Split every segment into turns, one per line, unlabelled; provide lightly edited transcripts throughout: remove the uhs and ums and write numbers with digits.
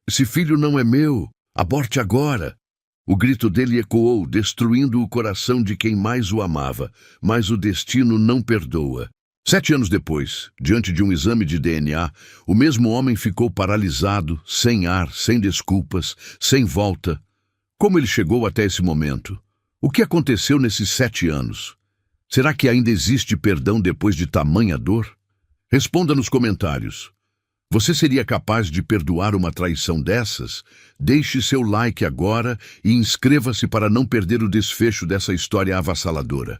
Esse filho não é meu. Aborte agora. O grito dele ecoou, destruindo o coração de quem mais o amava, mas o destino não perdoa. 7 anos depois, diante de um exame de DNA, o mesmo homem ficou paralisado, sem ar, sem desculpas, sem volta. Como ele chegou até esse momento? O que aconteceu nesses 7 anos? Será que ainda existe perdão depois de tamanha dor? Responda nos comentários. Você seria capaz de perdoar uma traição dessas? Deixe seu like agora e inscreva-se para não perder o desfecho dessa história avassaladora.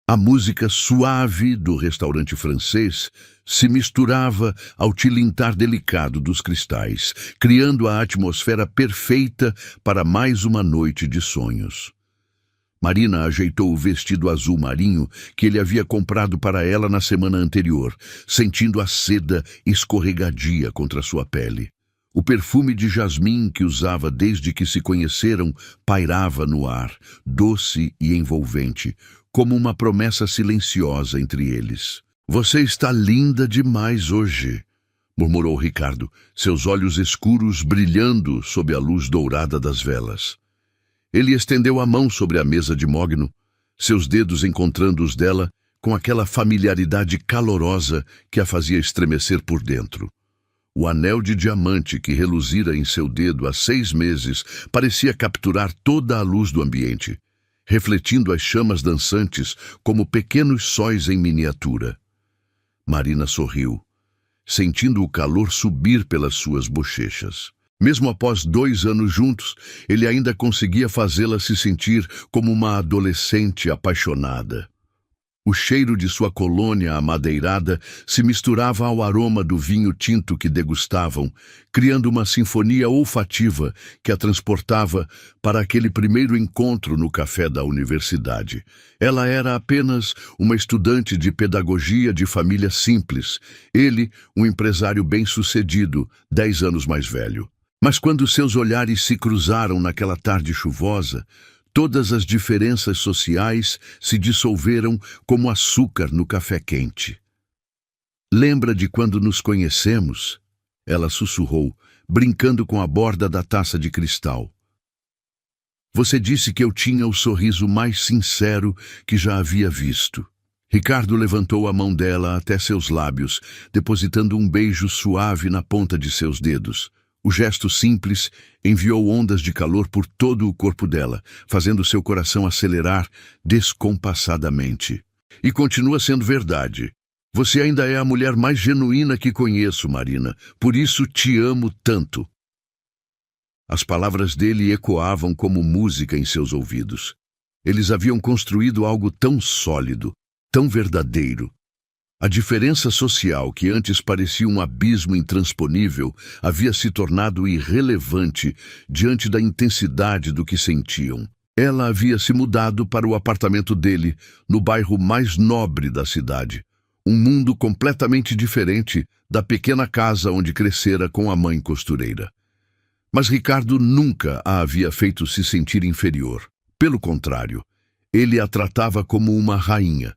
A música suave do restaurante francês se misturava ao tilintar delicado dos cristais, criando a atmosfera perfeita para mais uma noite de sonhos. Marina ajeitou o vestido azul marinho que ele havia comprado para ela na semana anterior, sentindo a seda escorregadia contra sua pele. O perfume de jasmim que usava desde que se conheceram pairava no ar, doce e envolvente, como uma promessa silenciosa entre eles. "Você está linda demais hoje", murmurou Ricardo, seus olhos escuros brilhando sob a luz dourada das velas. Ele estendeu a mão sobre a mesa de mogno, seus dedos encontrando os dela com aquela familiaridade calorosa que a fazia estremecer por dentro. O anel de diamante que reluzira em seu dedo há 6 meses parecia capturar toda a luz do ambiente, refletindo as chamas dançantes como pequenos sóis em miniatura. Marina sorriu, sentindo o calor subir pelas suas bochechas. Mesmo após 2 anos juntos, ele ainda conseguia fazê-la se sentir como uma adolescente apaixonada. O cheiro de sua colônia amadeirada se misturava ao aroma do vinho tinto que degustavam, criando uma sinfonia olfativa que a transportava para aquele primeiro encontro no café da universidade. Ela era apenas uma estudante de pedagogia de família simples, ele um empresário bem-sucedido, 10 anos mais velho. Mas quando seus olhares se cruzaram naquela tarde chuvosa, todas as diferenças sociais se dissolveram como açúcar no café quente. "Lembra de quando nos conhecemos?", ela sussurrou, brincando com a borda da taça de cristal. "Você disse que eu tinha o sorriso mais sincero que já havia visto." Ricardo levantou a mão dela até seus lábios, depositando um beijo suave na ponta de seus dedos. O gesto simples enviou ondas de calor por todo o corpo dela, fazendo seu coração acelerar descompassadamente. "E continua sendo verdade. Você ainda é a mulher mais genuína que conheço, Marina. Por isso te amo tanto." As palavras dele ecoavam como música em seus ouvidos. Eles haviam construído algo tão sólido, tão verdadeiro. A diferença social, que antes parecia um abismo intransponível, havia se tornado irrelevante diante da intensidade do que sentiam. Ela havia se mudado para o apartamento dele, no bairro mais nobre da cidade. Um mundo completamente diferente da pequena casa onde crescera com a mãe costureira. Mas Ricardo nunca a havia feito se sentir inferior. Pelo contrário, ele a tratava como uma rainha,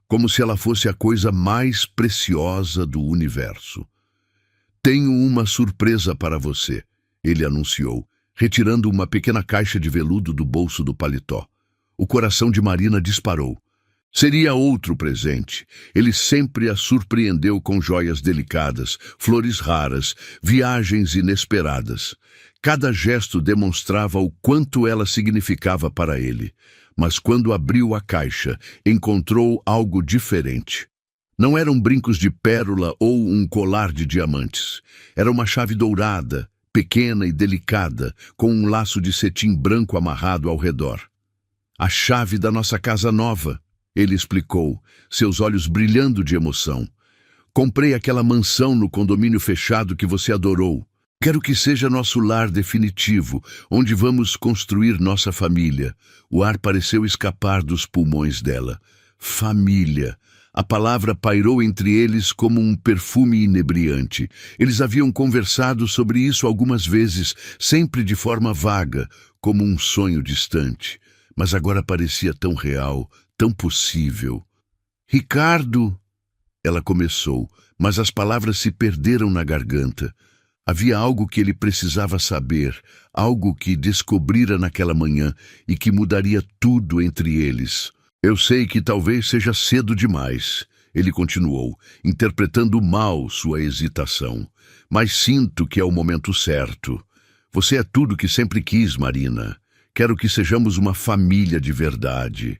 como se ela fosse a coisa mais preciosa do universo. "Tenho uma surpresa para você", ele anunciou, retirando uma pequena caixa de veludo do bolso do paletó. O coração de Marina disparou. Seria outro presente. Ele sempre a surpreendeu com joias delicadas, flores raras, viagens inesperadas. Cada gesto demonstrava o quanto ela significava para ele. Mas quando abriu a caixa, encontrou algo diferente. Não eram brincos de pérola ou um colar de diamantes. Era uma chave dourada, pequena e delicada, com um laço de cetim branco amarrado ao redor. "A chave da nossa casa nova", ele explicou, seus olhos brilhando de emoção. "Comprei aquela mansão no condomínio fechado que você adorou. Quero que seja nosso lar definitivo, onde vamos construir nossa família." O ar pareceu escapar dos pulmões dela. Família. A palavra pairou entre eles como um perfume inebriante. Eles haviam conversado sobre isso algumas vezes, sempre de forma vaga, como um sonho distante. Mas agora parecia tão real, tão possível. "Ricardo", ela começou, mas as palavras se perderam na garganta. Havia algo que ele precisava saber, algo que descobrira naquela manhã e que mudaria tudo entre eles. Eu sei que talvez seja cedo demais, ele continuou, interpretando mal sua hesitação. Mas sinto que é o momento certo. Você é tudo que sempre quis, Marina. Quero que sejamos uma família de verdade.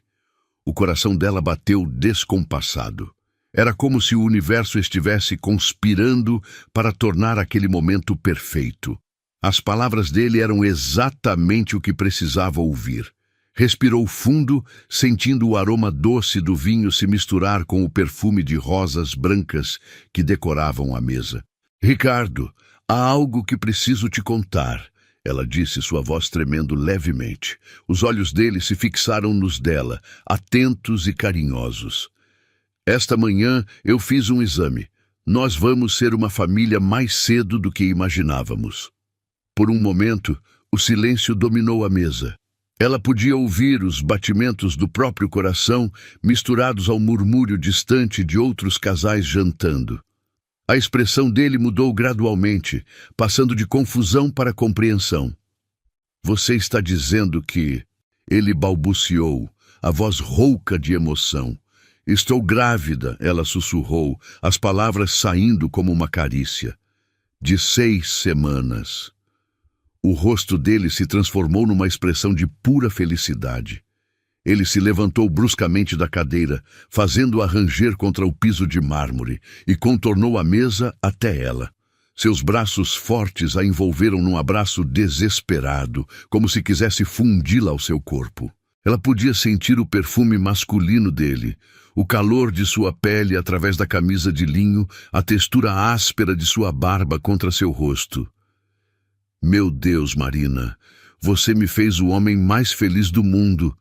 O coração dela bateu descompassado. Era como se o universo estivesse conspirando para tornar aquele momento perfeito. As palavras dele eram exatamente o que precisava ouvir. Respirou fundo, sentindo o aroma doce do vinho se misturar com o perfume de rosas brancas que decoravam a mesa. Ricardo, há algo que preciso te contar, ela disse, sua voz tremendo levemente. Os olhos dele se fixaram nos dela, atentos e carinhosos. Esta manhã eu fiz um exame. Nós vamos ser uma família mais cedo do que imaginávamos. Por um momento, o silêncio dominou a mesa. Ela podia ouvir os batimentos do próprio coração misturados ao murmúrio distante de outros casais jantando. A expressão dele mudou gradualmente, passando de confusão para compreensão. Você está dizendo que... Ele balbuciou, a voz rouca de emoção. Estou grávida, ela sussurrou, as palavras saindo como uma carícia. De 6 semanas. O rosto dele se transformou numa expressão de pura felicidade. Ele se levantou bruscamente da cadeira, fazendo-a ranger contra o piso de mármore, e contornou a mesa até ela. Seus braços fortes a envolveram num abraço desesperado, como se quisesse fundi-la ao seu corpo. Ela podia sentir o perfume masculino dele, o calor de sua pele através da camisa de linho, a textura áspera de sua barba contra seu rosto. Meu Deus, Marina, você me fez o homem mais feliz do mundo,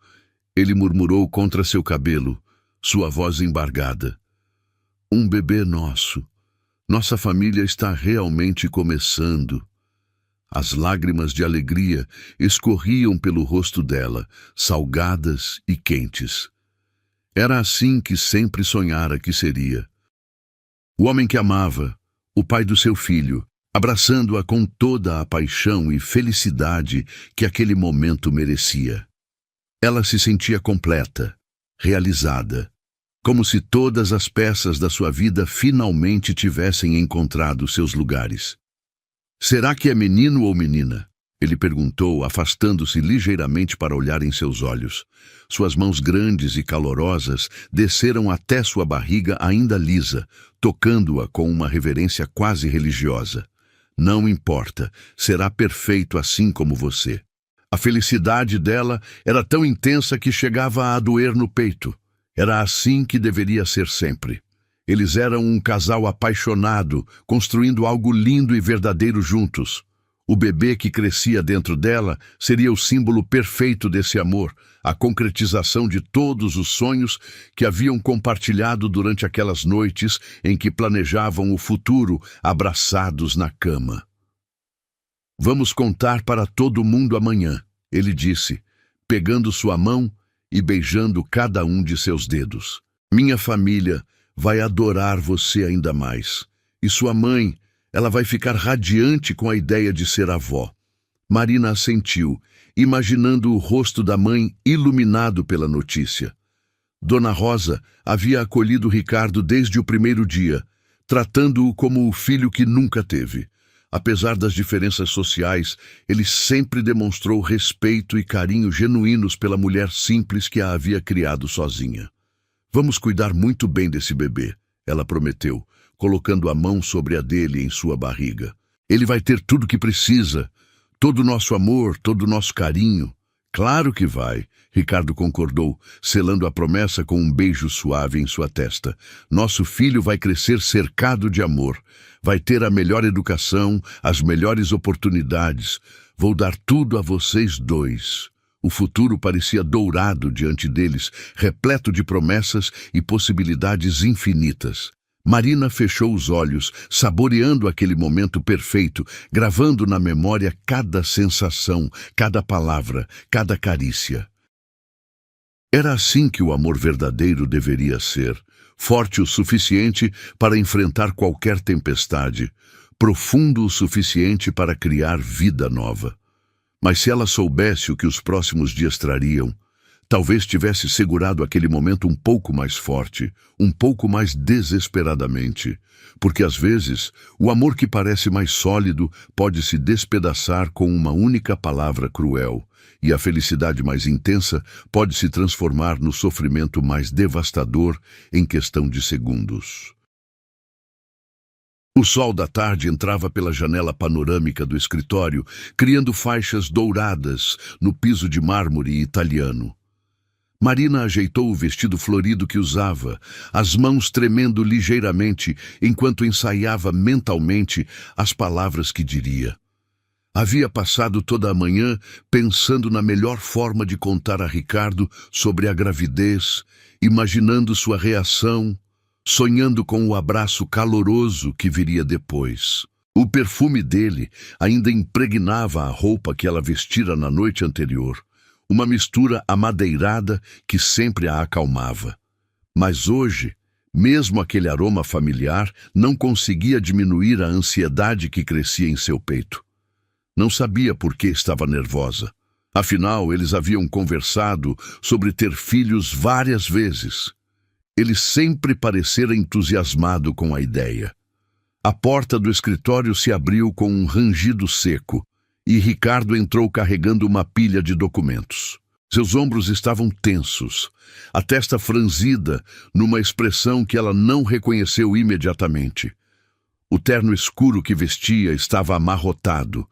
ele murmurou contra seu cabelo, sua voz embargada. Um bebê nosso. Nossa família está realmente começando. As lágrimas de alegria escorriam pelo rosto dela, salgadas e quentes. Era assim que sempre sonhara que seria. O homem que amava, o pai do seu filho, abraçando-a com toda a paixão e felicidade que aquele momento merecia. Ela se sentia completa, realizada, como se todas as peças da sua vida finalmente tivessem encontrado seus lugares. Será que é menino ou menina? Ele perguntou, afastando-se ligeiramente para olhar em seus olhos. Suas mãos grandes e calorosas desceram até sua barriga ainda lisa, tocando-a com uma reverência quase religiosa. Não importa, será perfeito assim como você. A felicidade dela era tão intensa que chegava a doer no peito. Era assim que deveria ser sempre. Eles eram um casal apaixonado, construindo algo lindo e verdadeiro juntos. O bebê que crescia dentro dela seria o símbolo perfeito desse amor, a concretização de todos os sonhos que haviam compartilhado durante aquelas noites em que planejavam o futuro abraçados na cama. Vamos contar para todo mundo amanhã, ele disse, pegando sua mão e beijando cada um de seus dedos. Minha família vai adorar você ainda mais. E sua mãe, ela vai ficar radiante com a ideia de ser avó. Marina assentiu, imaginando o rosto da mãe iluminado pela notícia. Dona Rosa havia acolhido Ricardo desde o primeiro dia, tratando-o como o filho que nunca teve. Apesar das diferenças sociais, ele sempre demonstrou respeito e carinho genuínos pela mulher simples que a havia criado sozinha. Vamos cuidar muito bem desse bebê, ela prometeu, colocando a mão sobre a dele em sua barriga. Ele vai ter tudo o que precisa, todo o nosso amor, todo o nosso carinho. Claro que vai, Ricardo concordou, selando a promessa com um beijo suave em sua testa. Nosso filho vai crescer cercado de amor. Vai ter a melhor educação, as melhores oportunidades. Vou dar tudo a vocês dois. O futuro parecia dourado diante deles, repleto de promessas e possibilidades infinitas. Marina fechou os olhos, saboreando aquele momento perfeito, gravando na memória cada sensação, cada palavra, cada carícia. Era assim que o amor verdadeiro deveria ser, forte o suficiente para enfrentar qualquer tempestade, profundo o suficiente para criar vida nova. Mas se ela soubesse o que os próximos dias trariam, talvez tivesse segurado aquele momento um pouco mais forte, um pouco mais desesperadamente, porque às vezes o amor que parece mais sólido pode se despedaçar com uma única palavra cruel, e a felicidade mais intensa pode se transformar no sofrimento mais devastador em questão de segundos. O sol da tarde entrava pela janela panorâmica do escritório, criando faixas douradas no piso de mármore italiano. Marina ajeitou o vestido florido que usava, as mãos tremendo ligeiramente enquanto ensaiava mentalmente as palavras que diria. Havia passado toda a manhã pensando na melhor forma de contar a Ricardo sobre a gravidez, imaginando sua reação, sonhando com o abraço caloroso que viria depois. O perfume dele ainda impregnava a roupa que ela vestira na noite anterior. Uma mistura amadeirada que sempre a acalmava. Mas hoje, mesmo aquele aroma familiar não conseguia diminuir a ansiedade que crescia em seu peito. Não sabia por que estava nervosa. Afinal, eles haviam conversado sobre ter filhos várias vezes. Ele sempre parecera entusiasmado com a ideia. A porta do escritório se abriu com um rangido seco, e Ricardo entrou carregando uma pilha de documentos. Seus ombros estavam tensos, a testa franzida numa expressão que ela não reconheceu imediatamente. O terno escuro que vestia estava amarrotado,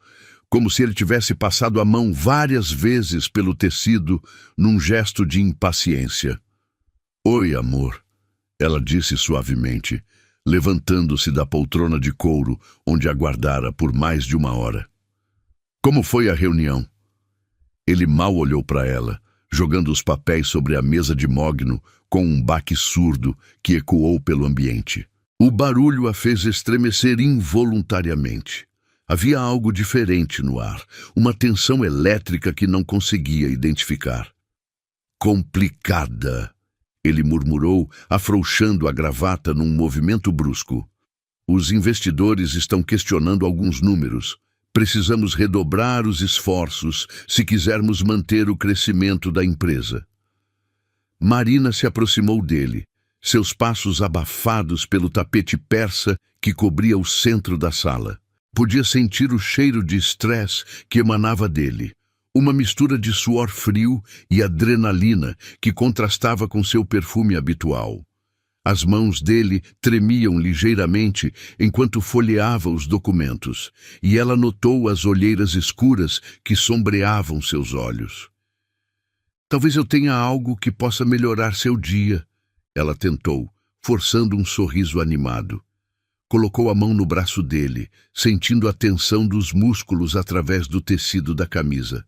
como se ele tivesse passado a mão várias vezes pelo tecido num gesto de impaciência. "Oi, amor", ela disse suavemente, levantando-se da poltrona de couro onde aguardara por mais de uma hora. "Como foi a reunião?" Ele mal olhou para ela, jogando os papéis sobre a mesa de mogno com um baque surdo que ecoou pelo ambiente. O barulho a fez estremecer involuntariamente. Havia algo diferente no ar, uma tensão elétrica que não conseguia identificar. "Complicada", ele murmurou, afrouxando a gravata num movimento brusco. "Os investidores estão questionando alguns números. Precisamos redobrar os esforços se quisermos manter o crescimento da empresa." Marina se aproximou dele, seus passos abafados pelo tapete persa que cobria o centro da sala. Podia sentir o cheiro de estresse que emanava dele, uma mistura de suor frio e adrenalina que contrastava com seu perfume habitual. As mãos dele tremiam ligeiramente enquanto folheava os documentos, e ela notou as olheiras escuras que sombreavam seus olhos. "Talvez eu tenha algo que possa melhorar seu dia", ela tentou, forçando um sorriso animado. Colocou a mão no braço dele, sentindo a tensão dos músculos através do tecido da camisa.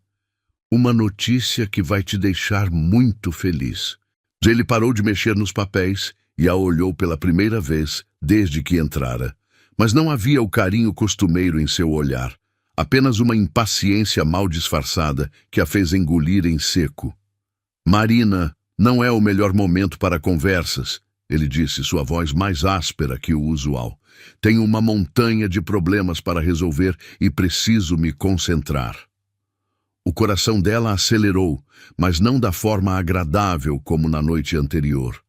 "Uma notícia que vai te deixar muito feliz." Ele parou de mexer nos papéis e a olhou pela primeira vez desde que entrara. Mas não havia o carinho costumeiro em seu olhar, apenas uma impaciência mal disfarçada que a fez engolir em seco. "Marina, não é o melhor momento para conversas", ele disse, sua voz mais áspera que o usual. "Tenho uma montanha de problemas para resolver e preciso me concentrar." O coração dela acelerou, mas não da forma agradável como na noite anterior.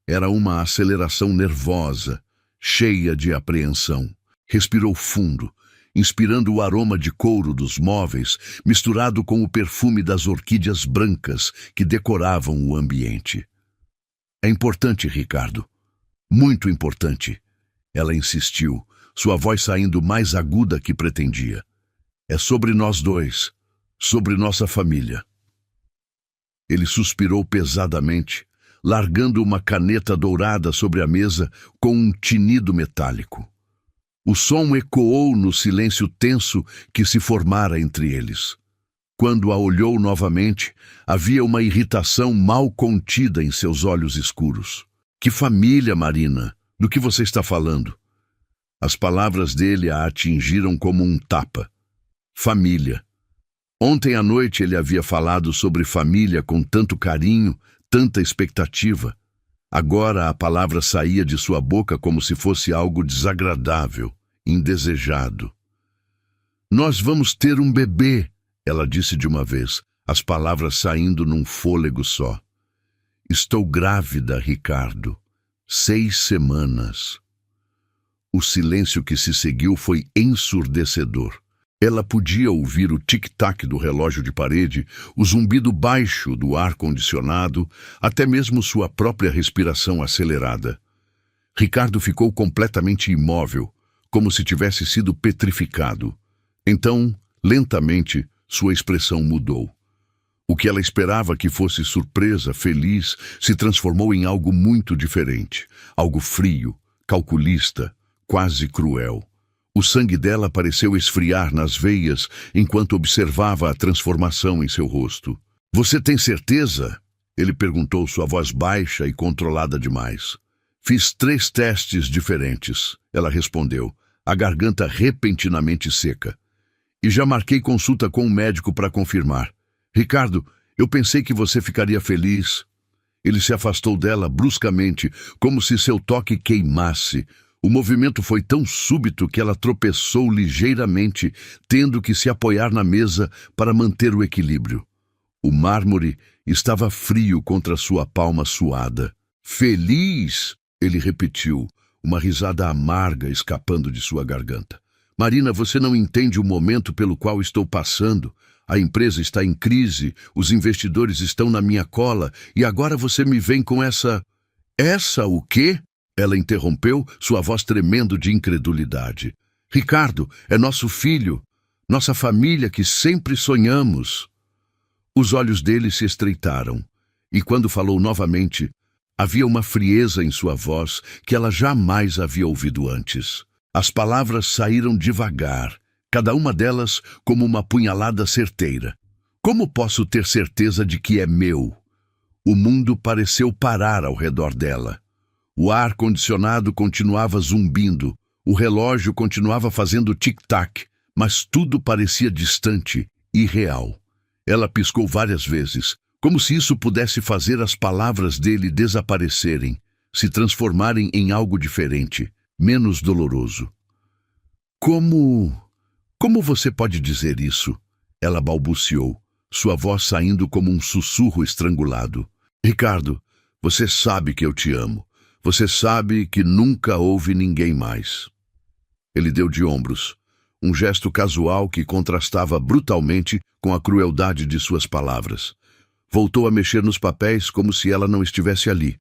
Era uma aceleração nervosa, cheia de apreensão. Respirou fundo, inspirando o aroma de couro dos móveis, misturado com o perfume das orquídeas brancas que decoravam o ambiente. "É importante, Ricardo. Muito importante", ela insistiu, sua voz saindo mais aguda que pretendia. "É sobre nós dois, sobre nossa família." Ele suspirou pesadamente, largando uma caneta dourada sobre a mesa com um tinido metálico. O som ecoou no silêncio tenso que se formara entre eles. Quando a olhou novamente, havia uma irritação mal contida em seus olhos escuros. "Que família, Marina? Do que você está falando?" As palavras dele a atingiram como um tapa. Família. Ontem à noite ele havia falado sobre família com tanto carinho, tanta expectativa. Agora a palavra saía de sua boca como se fosse algo desagradável, indesejado. Nós vamos ter um bebê, ela disse de uma vez, as palavras saindo num fôlego só. Estou grávida, Ricardo. 6 semanas. O silêncio que se seguiu foi ensurdecedor. Ela podia ouvir o tic-tac do relógio de parede, o zumbido baixo do ar-condicionado, até mesmo sua própria respiração acelerada. Ricardo ficou completamente imóvel, como se tivesse sido petrificado. Então, lentamente, sua expressão mudou. O que ela esperava que fosse surpresa, feliz, se transformou em algo muito diferente. Algo frio, calculista, quase cruel. O sangue dela pareceu esfriar nas veias enquanto observava a transformação em seu rosto. Você tem certeza? Ele perguntou, sua voz baixa e controlada demais. Fiz 3 testes diferentes, ela respondeu, a garganta repentinamente seca. E já marquei consulta com um médico para confirmar. Ricardo, eu pensei que você ficaria feliz. Ele se afastou dela bruscamente, como se seu toque queimasse. O movimento foi tão súbito que ela tropeçou ligeiramente, tendo que se apoiar na mesa para manter o equilíbrio. O mármore estava frio contra sua palma suada. Feliz? Ele repetiu, uma risada amarga escapando de sua garganta. Marina, você não entende o momento pelo qual estou passando. A empresa está em crise, os investidores estão na minha cola, e agora você me vem com essa... Essa o quê? Ela interrompeu, sua voz tremendo de incredulidade. Ricardo, é nosso filho, nossa família que sempre sonhamos. Os olhos dele se estreitaram, e quando falou novamente, havia uma frieza em sua voz que ela jamais havia ouvido antes. As palavras saíram devagar, cada uma delas como uma punhalada certeira. Como posso ter certeza de que é meu? O mundo pareceu parar ao redor dela. O ar-condicionado continuava zumbindo, o relógio continuava fazendo tic-tac, mas tudo parecia distante, irreal. Ela piscou várias vezes, como se isso pudesse fazer as palavras dele desaparecerem, se transformarem em algo diferente, menos doloroso. Como você pode dizer isso? Ela balbuciou, sua voz saindo como um sussurro estrangulado. Ricardo, você sabe que eu te amo. Você sabe que nunca houve ninguém mais. Ele deu de ombros, um gesto casual que contrastava brutalmente com a crueldade de suas palavras. Voltou a mexer nos papéis como se ela não estivesse ali,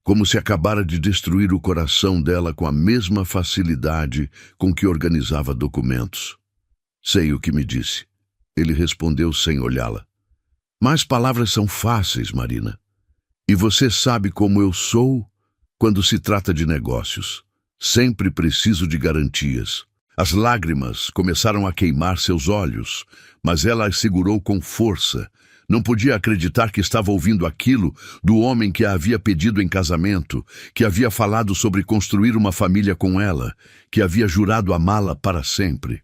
como se acabara de destruir o coração dela com a mesma facilidade com que organizava documentos. Sei o que me disse. Ele respondeu sem olhá-la. Mas palavras são fáceis, Marina. E você sabe como eu sou quando se trata de negócios. Sempre preciso de garantias. As lágrimas começaram a queimar seus olhos, mas ela as segurou com força. Não podia acreditar que estava ouvindo aquilo do homem que a havia pedido em casamento, que havia falado sobre construir uma família com ela, que havia jurado amá-la para sempre.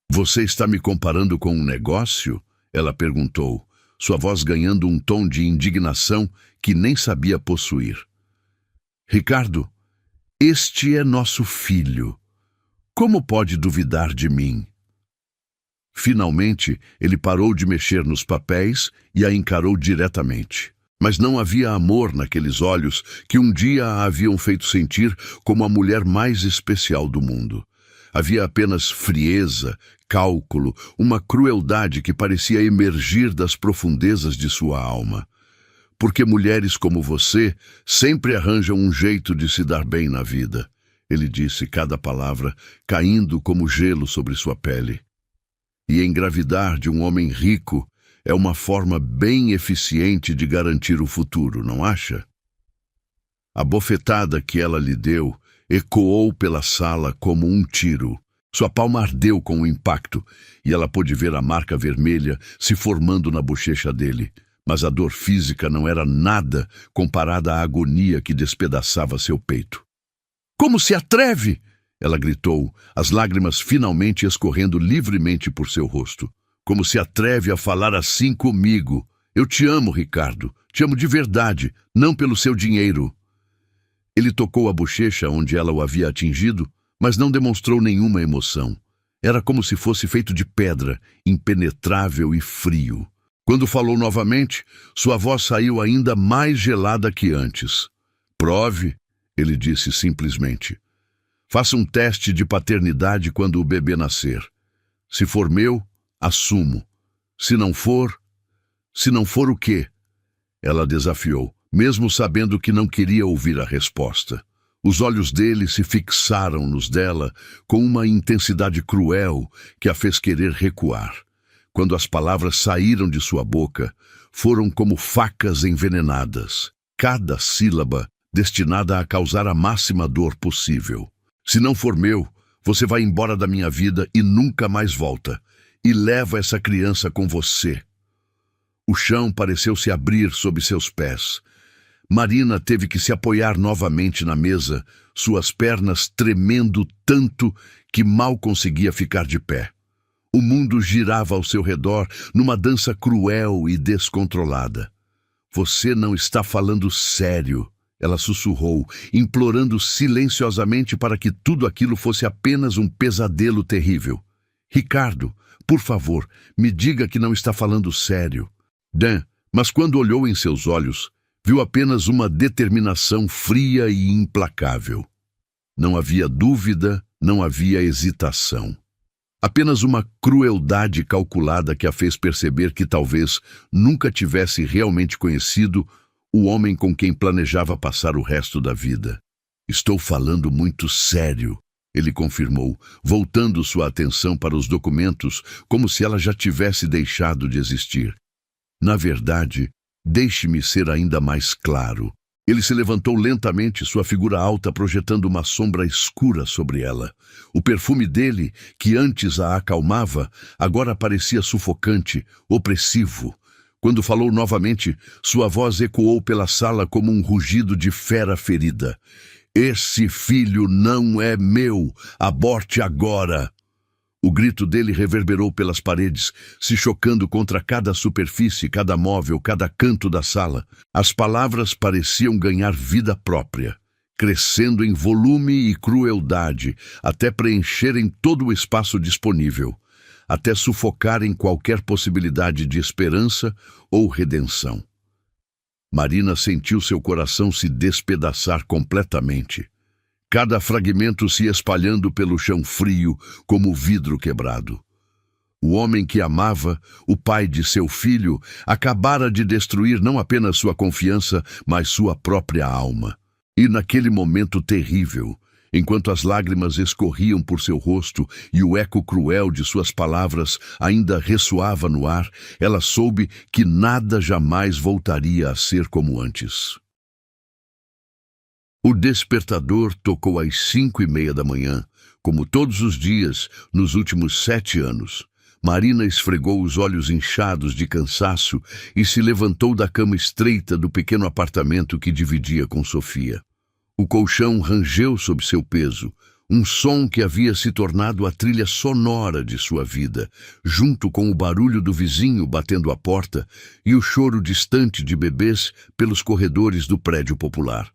Você está me comparando com um negócio? Ela perguntou, sua voz ganhando um tom de indignação que nem sabia possuir. Ricardo, este é nosso filho. Como pode duvidar de mim? Finalmente, ele parou de mexer nos papéis e a encarou diretamente. Mas não havia amor naqueles olhos que um dia a haviam feito sentir como a mulher mais especial do mundo. Havia apenas frieza, cálculo, uma crueldade que parecia emergir das profundezas de sua alma. Porque mulheres como você sempre arranjam um jeito de se dar bem na vida, ele disse cada palavra, caindo como gelo sobre sua pele. E engravidar de um homem rico é uma forma bem eficiente de garantir o futuro, não acha? A bofetada que ela lhe deu ecoou pela sala como um tiro. Sua palma ardeu com o impacto e ela pôde ver a marca vermelha se formando na bochecha dele. Mas a dor física não era nada comparada à agonia que despedaçava seu peito. Como se atreve? Ela gritou, as lágrimas finalmente escorrendo livremente por seu rosto. Como se atreve a falar assim comigo? Eu te amo, Ricardo. Te amo de verdade, não pelo seu dinheiro. Ele tocou a bochecha onde ela o havia atingido, mas não demonstrou nenhuma emoção. Era como se fosse feito de pedra, impenetrável e frio. Quando falou novamente, sua voz saiu ainda mais gelada que antes. Prove, ele disse simplesmente. Faça um teste de paternidade quando o bebê nascer. Se for meu, assumo. Se não for o quê? Ela desafiou, mesmo sabendo que não queria ouvir a resposta. Os olhos dele se fixaram nos dela com uma intensidade cruel que a fez querer recuar. Quando as palavras saíram de sua boca, foram como facas envenenadas, cada sílaba destinada a causar a máxima dor possível. Se não for meu, você vai embora da minha vida e nunca mais volta. E leva essa criança com você. O chão pareceu se abrir sob seus pés. Marina teve que se apoiar novamente na mesa, suas pernas tremendo tanto que mal conseguia ficar de pé. O mundo girava ao seu redor numa dança cruel e descontrolada. Você não está falando sério, ela sussurrou, implorando silenciosamente para que tudo aquilo fosse apenas um pesadelo terrível. Ricardo, por favor, me diga que não está falando sério. Dan, mas quando olhou em seus olhos, viu apenas uma determinação fria e implacável. Não havia dúvida, não havia hesitação. Apenas uma crueldade calculada que a fez perceber que talvez nunca tivesse realmente conhecido o homem com quem planejava passar o resto da vida. Estou falando muito sério, ele confirmou, voltando sua atenção para os documentos como se ela já tivesse deixado de existir. Na verdade, deixe-me ser ainda mais claro. Ele se levantou lentamente, sua figura alta projetando uma sombra escura sobre ela. O perfume dele, que antes a acalmava, agora parecia sufocante, opressivo. Quando falou novamente, sua voz ecoou pela sala como um rugido de fera ferida. Esse filho não é meu! Aborte agora! O grito dele reverberou pelas paredes, se chocando contra cada superfície, cada móvel, cada canto da sala. As palavras pareciam ganhar vida própria, crescendo em volume e crueldade, até preencherem todo o espaço disponível, até sufocarem qualquer possibilidade de esperança ou redenção. Marina sentiu seu coração se despedaçar completamente. Cada fragmento se espalhando pelo chão frio como vidro quebrado. O homem que amava, o pai de seu filho, acabara de destruir não apenas sua confiança, mas sua própria alma. E naquele momento terrível, enquanto as lágrimas escorriam por seu rosto e o eco cruel de suas palavras ainda ressoava no ar, ela soube que nada jamais voltaria a ser como antes. O despertador tocou às 5:30 da manhã, como todos os dias nos últimos 7 anos. Marina esfregou os olhos inchados de cansaço e se levantou da cama estreita do pequeno apartamento que dividia com Sofia. O colchão rangeu sob seu peso, um som que havia se tornado a trilha sonora de sua vida, junto com o barulho do vizinho batendo a porta e o choro distante de bebês pelos corredores do prédio popular.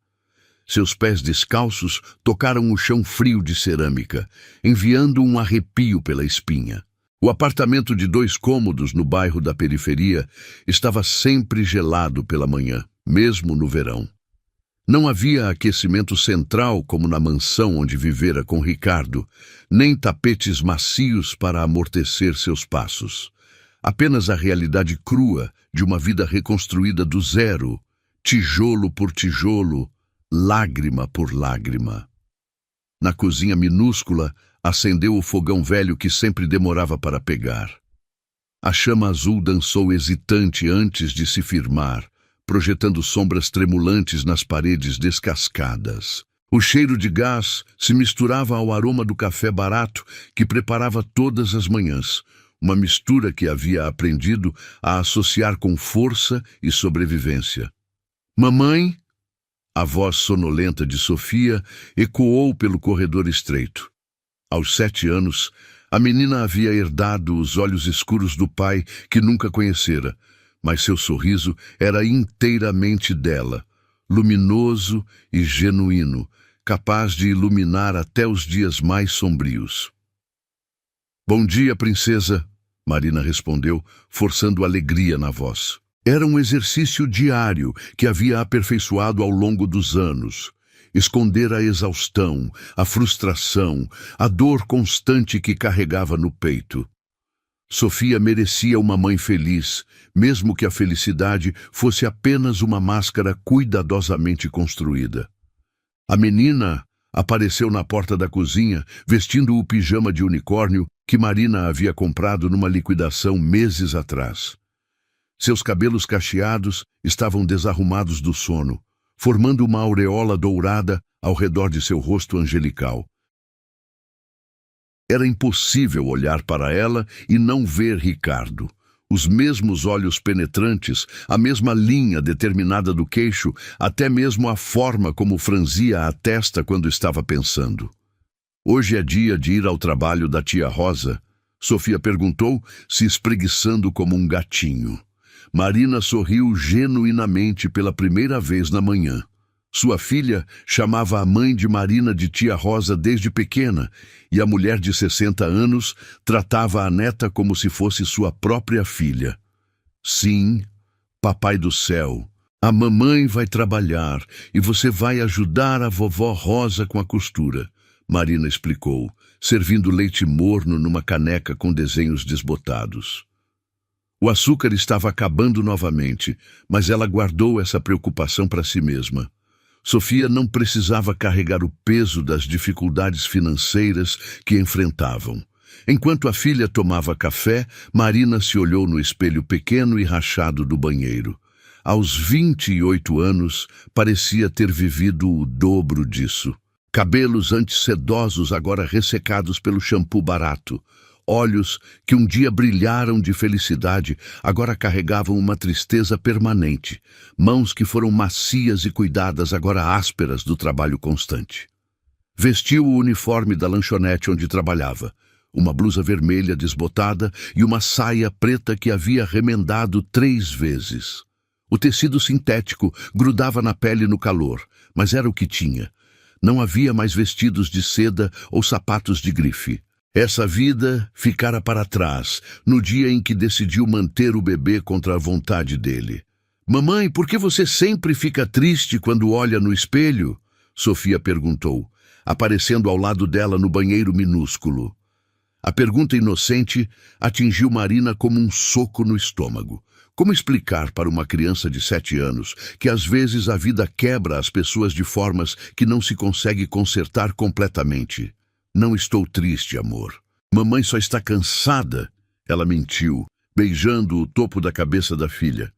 Seus pés descalços tocaram o chão frio de cerâmica, enviando um arrepio pela espinha. O apartamento de 2 cômodos no bairro da periferia estava sempre gelado pela manhã, mesmo no verão. Não havia aquecimento central como na mansão onde vivera com Ricardo, nem tapetes macios para amortecer seus passos. Apenas a realidade crua de uma vida reconstruída do zero, tijolo por tijolo, lágrima por lágrima. Na cozinha minúscula, acendeu o fogão velho que sempre demorava para pegar. A chama azul dançou hesitante antes de se firmar, projetando sombras tremulantes nas paredes descascadas. O cheiro de gás se misturava ao aroma do café barato que preparava todas as manhãs, uma mistura que havia aprendido a associar com força e sobrevivência. Mamãe? A voz sonolenta de Sofia ecoou pelo corredor estreito. Aos 7 anos, a menina havia herdado os olhos escuros do pai que nunca conhecera, mas seu sorriso era inteiramente dela, luminoso e genuíno, capaz de iluminar até os dias mais sombrios. Bom dia, princesa, Marina respondeu, forçando alegria na voz. Era um exercício diário que havia aperfeiçoado ao longo dos anos. Esconder a exaustão, a frustração, a dor constante que carregava no peito. Sofia merecia uma mãe feliz, mesmo que a felicidade fosse apenas uma máscara cuidadosamente construída. A menina apareceu na porta da cozinha, vestindo o pijama de unicórnio que Marina havia comprado numa liquidação meses atrás. Seus cabelos cacheados estavam desarrumados do sono, formando uma aureola dourada ao redor de seu rosto angelical. Era impossível olhar para ela e não ver Ricardo. Os mesmos olhos penetrantes, a mesma linha determinada do queixo, até mesmo a forma como franzia a testa quando estava pensando. Hoje é dia de ir ao trabalho da tia Rosa? Sofia perguntou, se espreguiçando como um gatinho. Marina sorriu genuinamente pela primeira vez na manhã. Sua filha chamava a mãe de Marina de tia Rosa desde pequena, e a mulher de 60 anos tratava a neta como se fosse sua própria filha. Sim, papai do céu, a mamãe vai trabalhar e você vai ajudar a vovó Rosa com a costura, Marina explicou, servindo leite morno numa caneca com desenhos desbotados. O açúcar estava acabando novamente, mas ela guardou essa preocupação para si mesma. Sofia não precisava carregar o peso das dificuldades financeiras que enfrentavam. Enquanto a filha tomava café, Marina se olhou no espelho pequeno e rachado do banheiro. Aos 28 anos, parecia ter vivido o dobro disso. Cabelos antes sedosos, agora ressecados pelo shampoo barato. Olhos que um dia brilharam de felicidade, agora carregavam uma tristeza permanente. Mãos que foram macias e cuidadas, agora ásperas do trabalho constante. Vestiu o uniforme da lanchonete onde trabalhava. Uma blusa vermelha desbotada e uma saia preta que havia remendado 3 vezes. O tecido sintético grudava na pele no calor, mas era o que tinha. Não havia mais vestidos de seda ou sapatos de grife. Essa vida ficara para trás, no dia em que decidiu manter o bebê contra a vontade dele. Mamãe, por que você sempre fica triste quando olha no espelho? Sofia perguntou, aparecendo ao lado dela no banheiro minúsculo. A pergunta inocente atingiu Marina como um soco no estômago. Como explicar para uma criança de 7 anos que às vezes a vida quebra as pessoas de formas que não se consegue consertar completamente? Não estou triste, amor. Mamãe só está cansada. Ela mentiu, beijando o topo da cabeça da filha.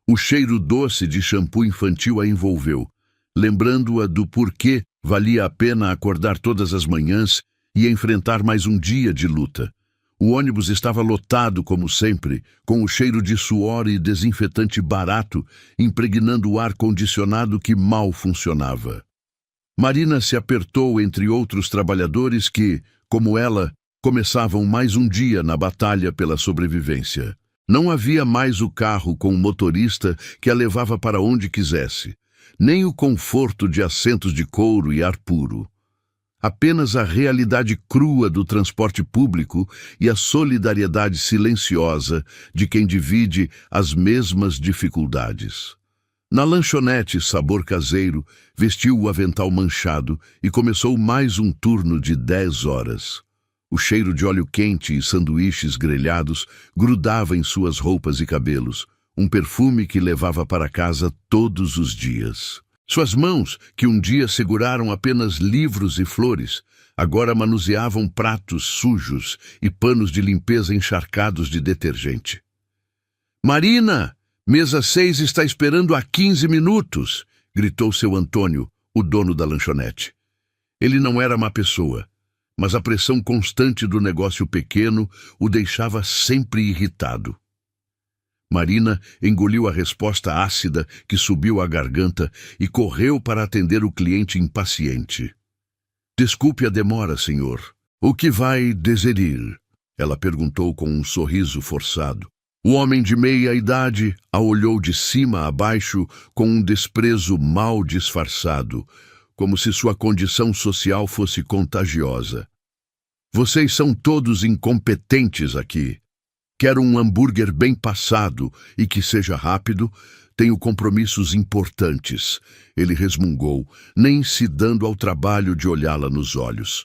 O cheiro doce de shampoo infantil a envolveu, lembrando-a do porquê valia a pena acordar todas as manhãs e enfrentar mais um dia de luta. O ônibus estava lotado, como sempre, com o cheiro de suor e desinfetante barato, impregnando o ar-condicionado que mal funcionava. Marina se apertou entre outros trabalhadores que, como ela, começavam mais um dia na batalha pela sobrevivência. Não havia mais o carro com o motorista que a levava para onde quisesse, nem o conforto de assentos de couro e ar puro. Apenas a realidade crua do transporte público e a solidariedade silenciosa de quem divide as mesmas dificuldades. Na lanchonete sabor caseiro, vestiu o avental manchado e começou mais um turno de 10 horas. O cheiro de óleo quente e sanduíches grelhados grudava em suas roupas e cabelos, um perfume que levava para casa todos os dias. Suas mãos, que um dia seguraram apenas livros e flores, agora manuseavam pratos sujos e panos de limpeza encharcados de detergente. Marina! Mesa 6 está esperando há 15 minutos, gritou seu Antônio, o dono da lanchonete. Ele não era má pessoa, mas a pressão constante do negócio pequeno o deixava sempre irritado. Marina engoliu a resposta ácida que subiu à garganta e correu para atender o cliente impaciente. Desculpe a demora, senhor. O que vai deserir? Ela perguntou com um sorriso forçado. O homem de meia idade a olhou de cima a baixo com um desprezo mal disfarçado, como se sua condição social fosse contagiosa. Vocês são todos incompetentes aqui. Quero um hambúrguer bem passado e que seja rápido. Tenho compromissos importantes, ele resmungou, nem se dando ao trabalho de olhá-la nos olhos.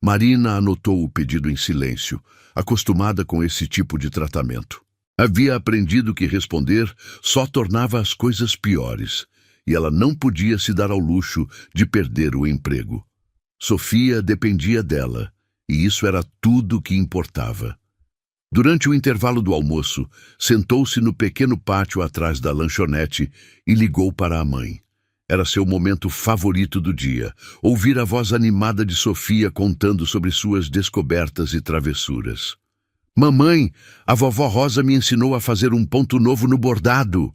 Marina anotou o pedido em silêncio, acostumada com esse tipo de tratamento. Havia aprendido que responder só tornava as coisas piores, e ela não podia se dar ao luxo de perder o emprego. Sofia dependia dela, e isso era tudo o que importava. Durante o intervalo do almoço, sentou-se no pequeno pátio atrás da lanchonete e ligou para a mãe. Era seu momento favorito do dia, ouvir a voz animada de Sofia contando sobre suas descobertas e travessuras. «Mamãe, a vovó Rosa me ensinou a fazer um ponto novo no bordado!»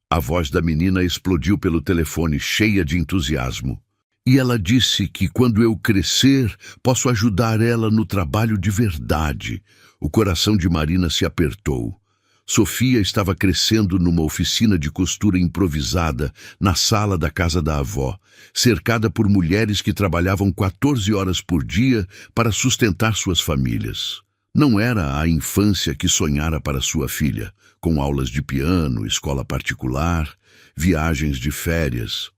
A voz da menina explodiu pelo telefone, cheia de entusiasmo. E ela disse que quando eu crescer, posso ajudar ela no trabalho de verdade. O coração de Marina se apertou. Sofia estava crescendo numa oficina de costura improvisada na sala da casa da avó, cercada por mulheres que trabalhavam 14 horas por dia para sustentar suas famílias. Não era a infância que sonhara para sua filha, com aulas de piano, escola particular, viagens de férias.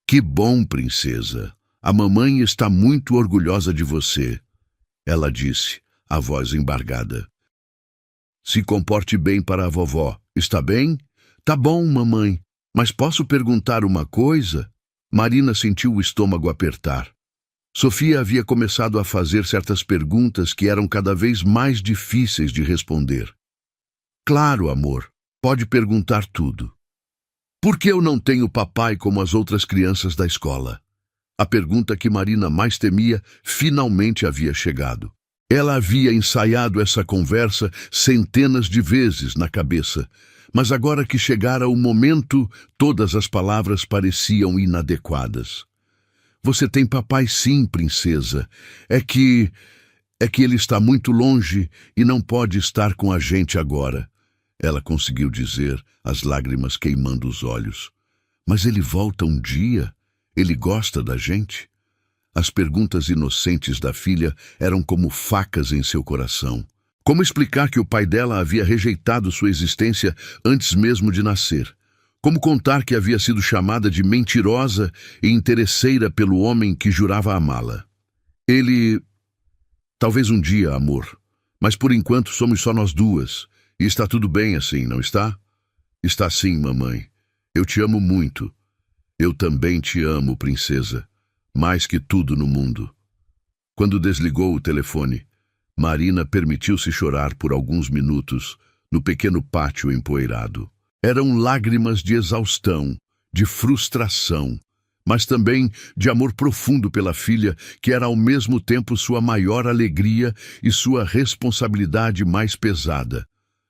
Que bom, princesa! A mamãe está muito orgulhosa de você, ela disse, a voz embargada. Se comporte bem para a vovó, está bem? Tá bom, mamãe, mas posso perguntar uma coisa? Marina sentiu o estômago apertar. Sofia havia começado a fazer certas perguntas que eram cada vez mais difíceis de responder. Claro, amor, pode perguntar tudo. Por que eu não tenho papai como as outras crianças da escola? A pergunta que Marina mais temia finalmente havia chegado. Ela havia ensaiado essa conversa centenas de vezes na cabeça, mas agora que chegara o momento, todas as palavras pareciam inadequadas. Você tem papai sim, princesa. É que ele está muito longe e não pode estar com a gente agora. Ela conseguiu dizer, as lágrimas queimando os olhos. Mas ele volta um dia? Ele gosta da gente? As perguntas inocentes da filha eram como facas em seu coração. Como explicar que o pai dela havia rejeitado sua existência antes mesmo de nascer? Como contar que havia sido chamada de mentirosa e interesseira pelo homem que jurava amá-la? Ele... Talvez um dia, amor, mas por enquanto somos só nós duas. E está tudo bem assim, não está? Está sim, mamãe. Eu te amo muito. Eu também te amo, princesa. Mais que tudo no mundo. Quando desligou o telefone, Marina permitiu-se chorar por alguns minutos no pequeno pátio empoeirado. Eram lágrimas de exaustão, de frustração, mas também de amor profundo pela filha, que era ao mesmo tempo sua maior alegria e sua responsabilidade mais pesada.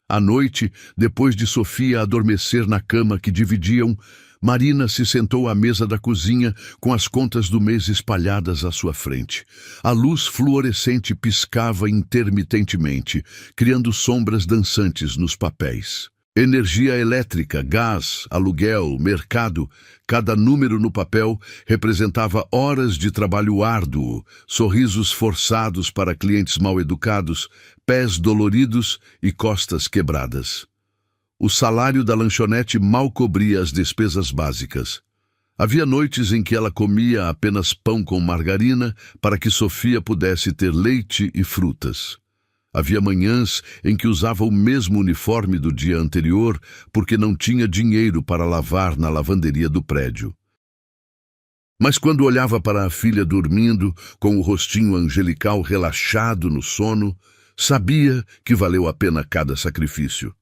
À noite, depois de Sofia adormecer na cama que dividiam, Marina se sentou à mesa da cozinha com as contas do mês espalhadas à sua frente. A luz fluorescente piscava intermitentemente, criando sombras dançantes nos papéis. Energia elétrica, gás, aluguel, mercado, cada número no papel representava horas de trabalho árduo, sorrisos forçados para clientes mal-educados, pés doloridos e costas quebradas. O salário da lanchonete mal cobria as despesas básicas. Havia noites em que ela comia apenas pão com margarina para que Sofia pudesse ter leite e frutas. Havia manhãs em que usava o mesmo uniforme do dia anterior porque não tinha dinheiro para lavar na lavanderia do prédio. Mas quando olhava para a filha dormindo, com o rostinho angelical relaxado no sono, sabia que valeu a pena cada sacrifício.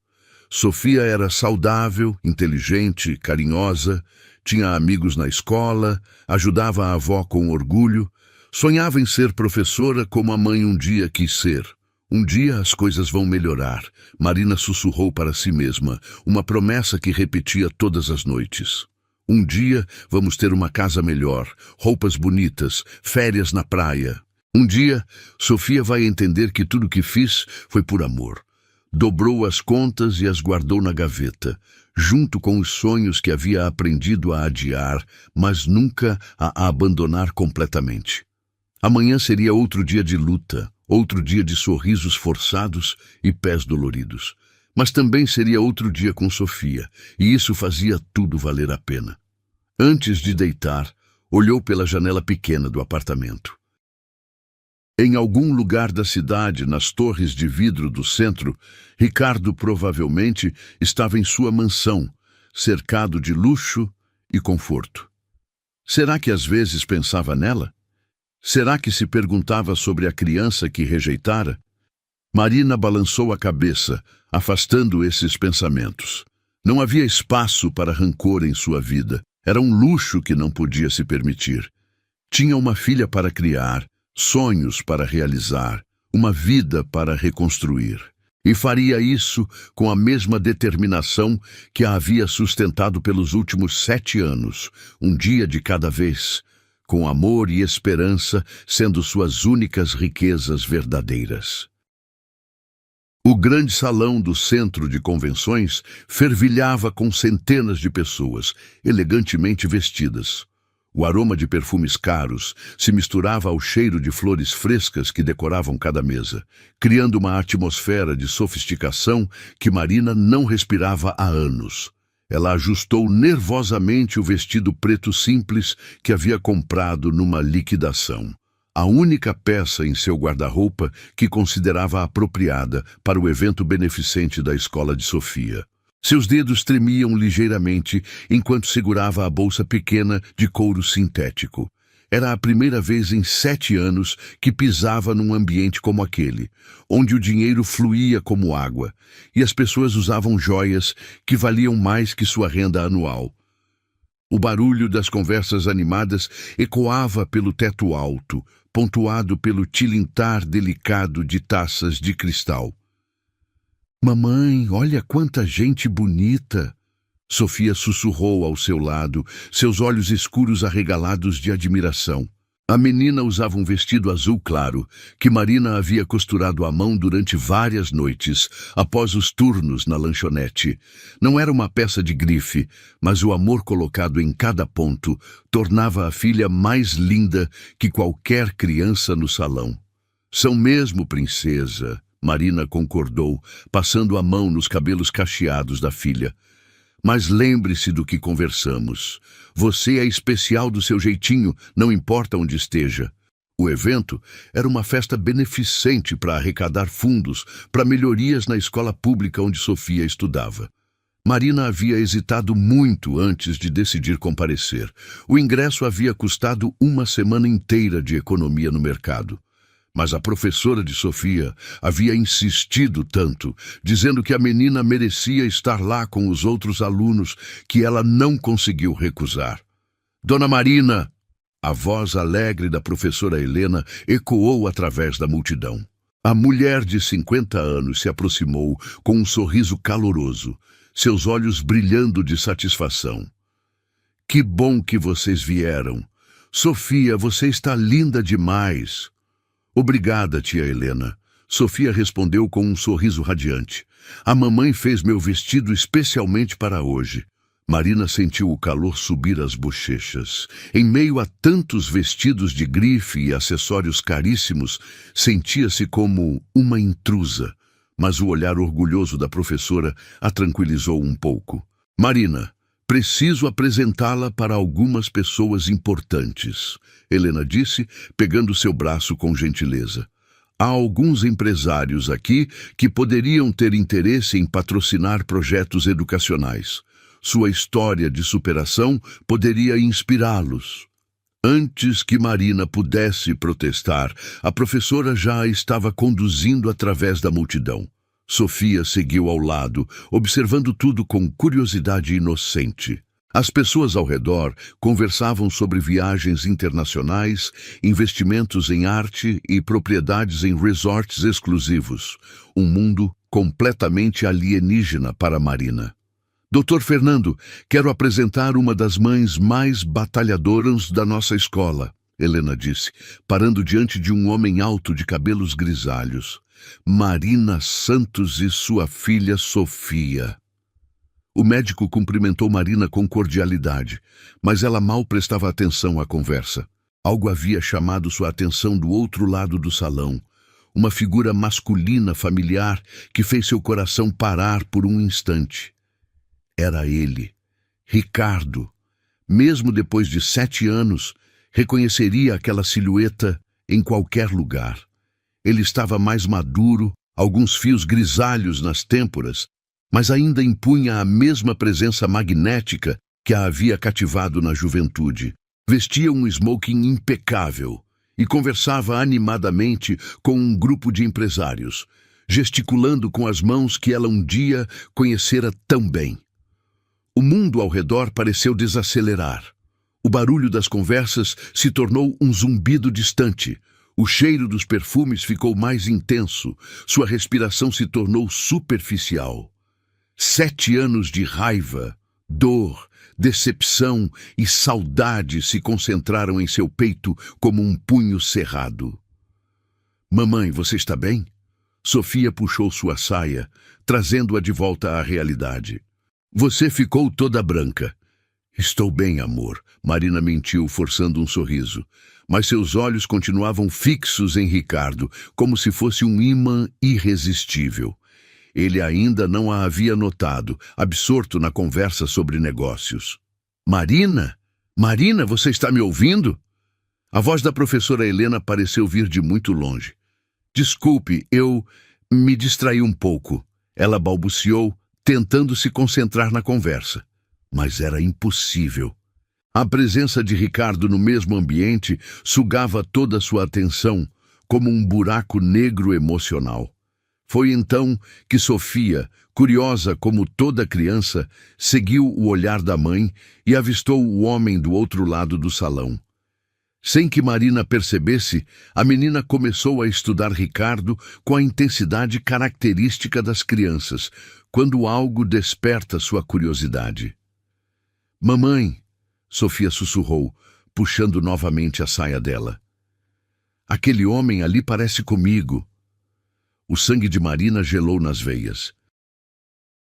Sofia era saudável, inteligente, carinhosa, tinha amigos na escola, ajudava a avó com orgulho, sonhava em ser professora como a mãe um dia quis ser. Um dia as coisas vão melhorar, Marina sussurrou para si mesma, uma promessa que repetia todas as noites. Um dia vamos ter uma casa melhor, roupas bonitas, férias na praia. Um dia, Sofia vai entender que tudo o que fiz foi por amor. dobrou as contas e as guardou na gaveta, junto com os sonhos que havia aprendido a adiar, mas nunca a abandonar completamente. Amanhã seria outro dia de luta, outro dia de sorrisos forçados e pés doloridos. Mas também seria outro dia com Sofia, e isso fazia tudo valer a pena. Antes de deitar, olhou pela janela pequena do apartamento. Em algum lugar da cidade, nas torres de vidro do centro, Ricardo provavelmente estava em sua mansão, cercado de luxo e conforto. Será que às vezes pensava nela? Será que se perguntava sobre a criança que rejeitara? Marina balançou a cabeça, afastando esses pensamentos. Não havia espaço para rancor em sua vida. Era um luxo que não podia se permitir. Tinha uma filha para criar, sonhos para realizar, uma vida para reconstruir. E faria isso com a mesma determinação que a havia sustentado pelos últimos 7 anos, um dia de cada vez, com amor e esperança sendo suas únicas riquezas verdadeiras. O grande salão do centro de convenções fervilhava com centenas de pessoas, elegantemente vestidas. O aroma de perfumes caros se misturava ao cheiro de flores frescas que decoravam cada mesa, criando uma atmosfera de sofisticação que Marina não respirava há anos. Ela ajustou nervosamente o vestido preto simples que havia comprado numa liquidação. A única peça em seu guarda-roupa que considerava apropriada para o evento beneficente da escola de Sofia. Seus dedos tremiam ligeiramente enquanto segurava a bolsa pequena de couro sintético. Era a primeira vez em 7 anos que pisava num ambiente como aquele, onde o dinheiro fluía como água, e as pessoas usavam joias que valiam mais que sua renda anual. O barulho das conversas animadas ecoava pelo teto alto, pontuado pelo tilintar delicado de taças de cristal. «Mamãe, olha quanta gente bonita!» Sofia sussurrou ao seu lado, seus olhos escuros arregalados de admiração. A menina usava um vestido azul claro, que Marina havia costurado à mão durante várias noites, após os turnos na lanchonete. Não era uma peça de grife, mas o amor colocado em cada ponto tornava a filha mais linda que qualquer criança no salão. «São mesmo, princesa», Marina concordou, passando a mão nos cabelos cacheados da filha. «Mas lembre-se do que conversamos. Você é especial do seu jeitinho, não importa onde esteja». O evento era uma festa beneficente para arrecadar fundos para melhorias na escola pública onde Sofia estudava. Marina havia hesitado muito antes de decidir comparecer. O ingresso havia custado uma semana inteira de economia no mercado. Mas a professora de Sofia havia insistido tanto, dizendo que a menina merecia estar lá com os outros alunos, que ela não conseguiu recusar. «Dona Marina!» A voz alegre da professora Helena ecoou através da multidão. A mulher de 50 anos se aproximou com um sorriso caloroso, seus olhos brilhando de satisfação. «Que bom que vocês vieram! Sofia, você está linda demais!» «Obrigada, tia Helena», Sofia respondeu com um sorriso radiante. «A mamãe fez meu vestido especialmente para hoje». Marina sentiu o calor subir às bochechas. Em meio a tantos vestidos de grife e acessórios caríssimos, sentia-se como uma intrusa. Mas o olhar orgulhoso da professora a tranquilizou um pouco. «Marina, preciso apresentá-la para algumas pessoas importantes», Helena disse, pegando seu braço com gentileza. «Há alguns empresários aqui que poderiam ter interesse em patrocinar projetos educacionais. Sua história de superação poderia inspirá-los». Antes que Marina pudesse protestar, a professora já a estava conduzindo através da multidão. Sofia seguiu ao lado, observando tudo com curiosidade inocente. As pessoas ao redor conversavam sobre viagens internacionais, investimentos em arte e propriedades em resorts exclusivos. Um mundo completamente alienígena para Marina. «Dr. Fernando, quero apresentar uma das mães mais batalhadoras da nossa escola», Helena disse, parando diante de um homem alto de cabelos grisalhos. Marina Santos e sua filha Sofia. O médico cumprimentou Marina com cordialidade, mas ela mal prestava atenção à conversa. Algo havia chamado sua atenção do outro lado do salão. Uma figura masculina familiar que fez seu coração parar por um instante. Era ele, Ricardo. Mesmo depois de 7 anos, reconheceria aquela silhueta em qualquer lugar. Ele estava mais maduro, alguns fios grisalhos nas têmporas, mas ainda impunha a mesma presença magnética que a havia cativado na juventude. Vestia um smoking impecável e conversava animadamente com um grupo de empresários, gesticulando com as mãos que ela um dia conhecera tão bem. O mundo ao redor pareceu desacelerar. O barulho das conversas se tornou um zumbido distante. O cheiro dos perfumes ficou mais intenso. Sua respiração se tornou superficial. 7 anos de raiva, dor, decepção e saudade se concentraram em seu peito como um punho cerrado. Mamãe, você está bem? Sofia puxou sua saia, trazendo-a de volta à realidade. Você ficou toda branca. Estou bem, amor, Marina mentiu, forçando um sorriso. Mas seus olhos continuavam fixos em Ricardo, como se fosse um ímã irresistível. Ele ainda não a havia notado, absorto na conversa sobre negócios. Marina? Marina, você está me ouvindo? A voz da professora Helena pareceu vir de muito longe. Desculpe, eu me distraí um pouco. Ela balbuciou, tentando se concentrar na conversa. Mas era impossível. A presença de Ricardo no mesmo ambiente sugava toda a sua atenção, como um buraco negro emocional. Foi então que Sofia, curiosa como toda criança, seguiu o olhar da mãe e avistou o homem do outro lado do salão. Sem que Marina percebesse, a menina começou a estudar Ricardo com a intensidade característica das crianças, quando algo desperta sua curiosidade. Mamãe, Sofia sussurrou, puxando novamente a saia dela. Aquele homem ali parece comigo. O sangue de Marina gelou nas veias.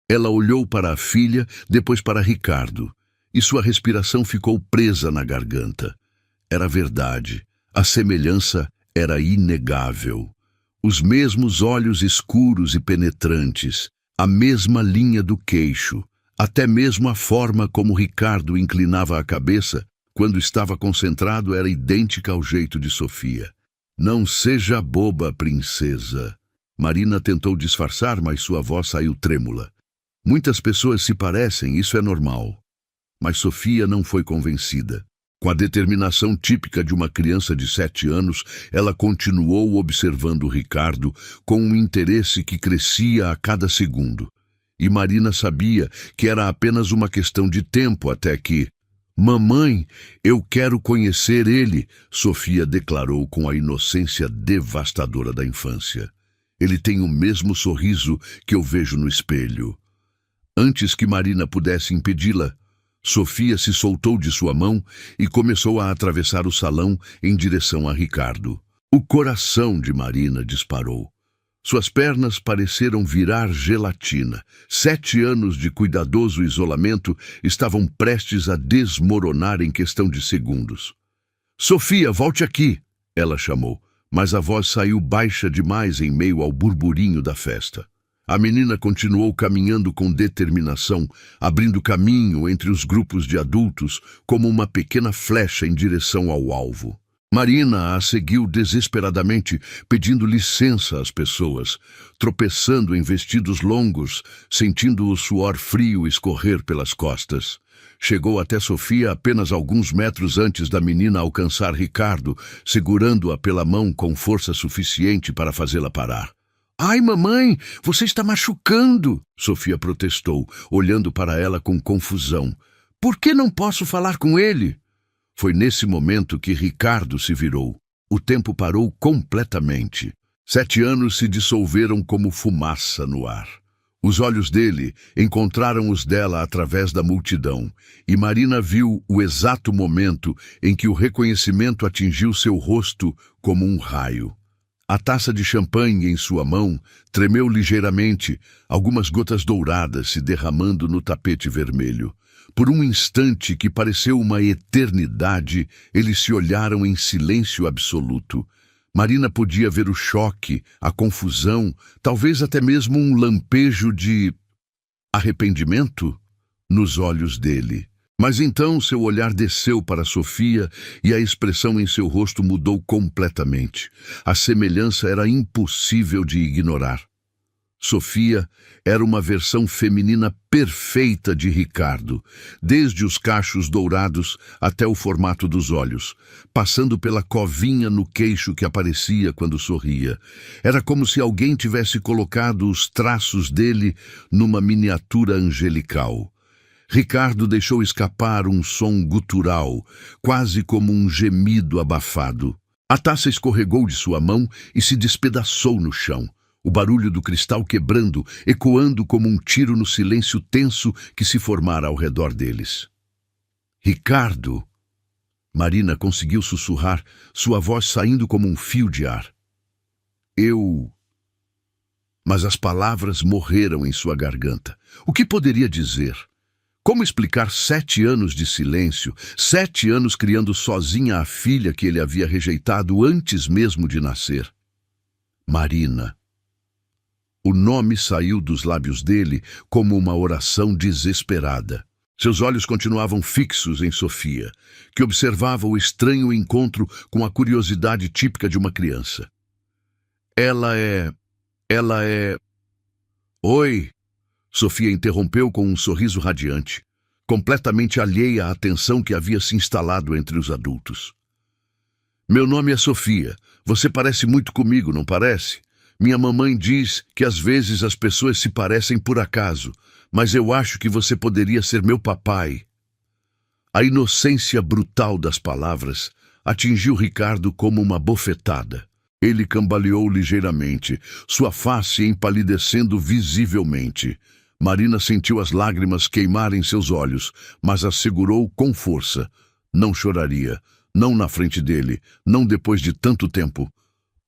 Ela olhou para a filha, depois para Ricardo, e sua respiração ficou presa na garganta. Era verdade. A semelhança era inegável. Os mesmos olhos escuros e penetrantes, a mesma linha do queixo, até mesmo a forma como Ricardo inclinava a cabeça quando estava concentrado era idêntica ao jeito de Sofia. Não seja boba, princesa. Marina tentou disfarçar, mas sua voz saiu trêmula. Muitas pessoas se parecem, isso é normal. Mas Sofia não foi convencida. Com a determinação típica de uma criança de 7 anos, ela continuou observando Ricardo com um interesse que crescia a cada segundo. E Marina sabia que era apenas uma questão de tempo até que... Mamãe, eu quero conhecer ele, Sofia declarou com a inocência devastadora da infância. Ele tem o mesmo sorriso que eu vejo no espelho. Antes que Marina pudesse impedi-la, Sofia se soltou de sua mão e começou a atravessar o salão em direção a Ricardo. O coração de Marina disparou. Suas pernas pareceram virar gelatina. 7 anos de cuidadoso isolamento estavam prestes a desmoronar em questão de segundos. Sofia, volte aqui, ela chamou, mas a voz saiu baixa demais em meio ao burburinho da festa. A menina continuou caminhando com determinação, abrindo caminho entre os grupos de adultos como uma pequena flecha em direção ao alvo. Marina a seguiu desesperadamente, pedindo licença às pessoas, tropeçando em vestidos longos, sentindo o suor frio escorrer pelas costas. Chegou até Sofia apenas alguns metros antes da menina alcançar Ricardo, segurando-a pela mão com força suficiente para fazê-la parar. Ai, mamãe, você está machucando, Sofia protestou, olhando para ela com confusão. Por que não posso falar com ele? Foi nesse momento que Ricardo se virou. O tempo parou completamente. 7 anos se dissolveram como fumaça no ar. Os olhos dele encontraram os dela através da multidão, e Marina viu o exato momento em que o reconhecimento atingiu seu rosto como um raio. A taça de champanhe em sua mão tremeu ligeiramente, algumas gotas douradas se derramando no tapete vermelho. Por um instante que pareceu uma eternidade, eles se olharam em silêncio absoluto. Marina podia ver o choque, a confusão, talvez até mesmo um lampejo de arrependimento nos olhos dele. Mas então seu olhar desceu para Sofia e a expressão em seu rosto mudou completamente. A semelhança era impossível de ignorar. Sofia era uma versão feminina perfeita de Ricardo, desde os cachos dourados até o formato dos olhos, passando pela covinha no queixo que aparecia quando sorria. Era como se alguém tivesse colocado os traços dele numa miniatura angelical. Ricardo deixou escapar um som gutural, quase como um gemido abafado. A taça escorregou de sua mão e se despedaçou no chão. O barulho do cristal quebrando, ecoando como um tiro no silêncio tenso que se formara ao redor deles. Ricardo! Marina conseguiu sussurrar, sua voz saindo como um fio de ar. Eu... Mas as palavras morreram em sua garganta. O que poderia dizer? Como explicar 7 anos de silêncio, 7 anos criando sozinha a filha que ele havia rejeitado antes mesmo de nascer? Marina. O nome saiu dos lábios dele como uma oração desesperada. Seus olhos continuavam fixos em Sofia, que observava o estranho encontro com a curiosidade típica de uma criança. Ela é... Oi! Sofia interrompeu com um sorriso radiante, completamente alheia à tensão que havia se instalado entre os adultos. Meu nome é Sofia. Você parece muito comigo, não parece? Minha mamãe diz que às vezes as pessoas se parecem por acaso, mas eu acho que você poderia ser meu papai. A inocência brutal das palavras atingiu Ricardo como uma bofetada. Ele cambaleou ligeiramente, sua face empalidecendo visivelmente. Marina sentiu as lágrimas queimarem seus olhos, mas as segurou com força. Não choraria, não na frente dele, não depois de tanto tempo.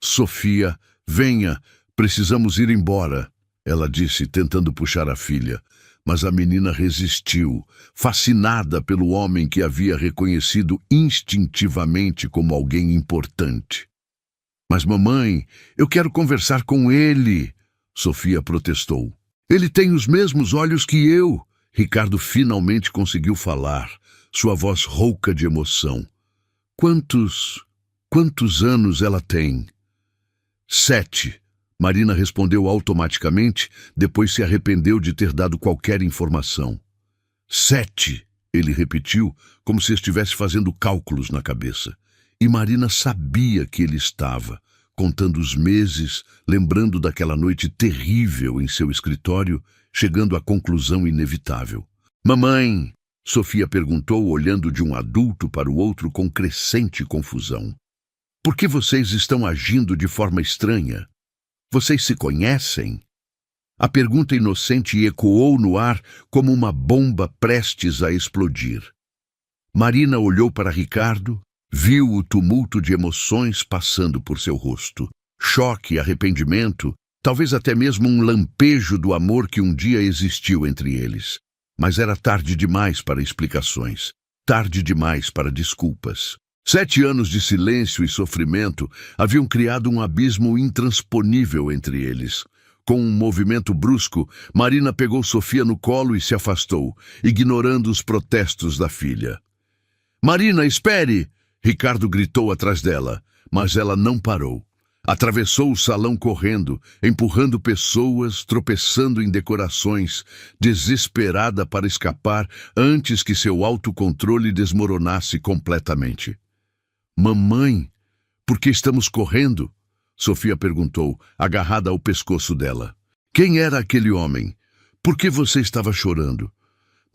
Sofia, venha, precisamos ir embora, ela disse, tentando puxar a filha. Mas a menina resistiu, fascinada pelo homem que havia reconhecido instintivamente como alguém importante. Mas mamãe, eu quero conversar com ele, Sofia protestou. Ele tem os mesmos olhos que eu. Ricardo finalmente conseguiu falar, sua voz rouca de emoção. Quantos anos ela tem? 7. Marina respondeu automaticamente, depois se arrependeu de ter dado qualquer informação. 7, ele repetiu, como se estivesse fazendo cálculos na cabeça. E Marina sabia que ele estava, contando os meses, lembrando daquela noite terrível em seu escritório, chegando à conclusão inevitável. Mamãe, Sofia perguntou, olhando de um adulto para o outro com crescente confusão. Por que vocês estão agindo de forma estranha? Vocês se conhecem? A pergunta inocente ecoou no ar como uma bomba prestes a explodir. Marina olhou para Ricardo, viu o tumulto de emoções passando por seu rosto. Choque, arrependimento, talvez até mesmo um lampejo do amor que um dia existiu entre eles. Mas era tarde demais para explicações, tarde demais para desculpas. 7 anos de silêncio e sofrimento haviam criado um abismo intransponível entre eles. Com um movimento brusco, Marina pegou Sofia no colo e se afastou, ignorando os protestos da filha. Marina, espere! Ricardo gritou atrás dela, mas ela não parou. Atravessou o salão correndo, empurrando pessoas, tropeçando em decorações, desesperada para escapar antes que seu autocontrole desmoronasse completamente. Mamãe, por que estamos correndo? Sofia perguntou, agarrada ao pescoço dela. Quem era aquele homem? Por que você estava chorando?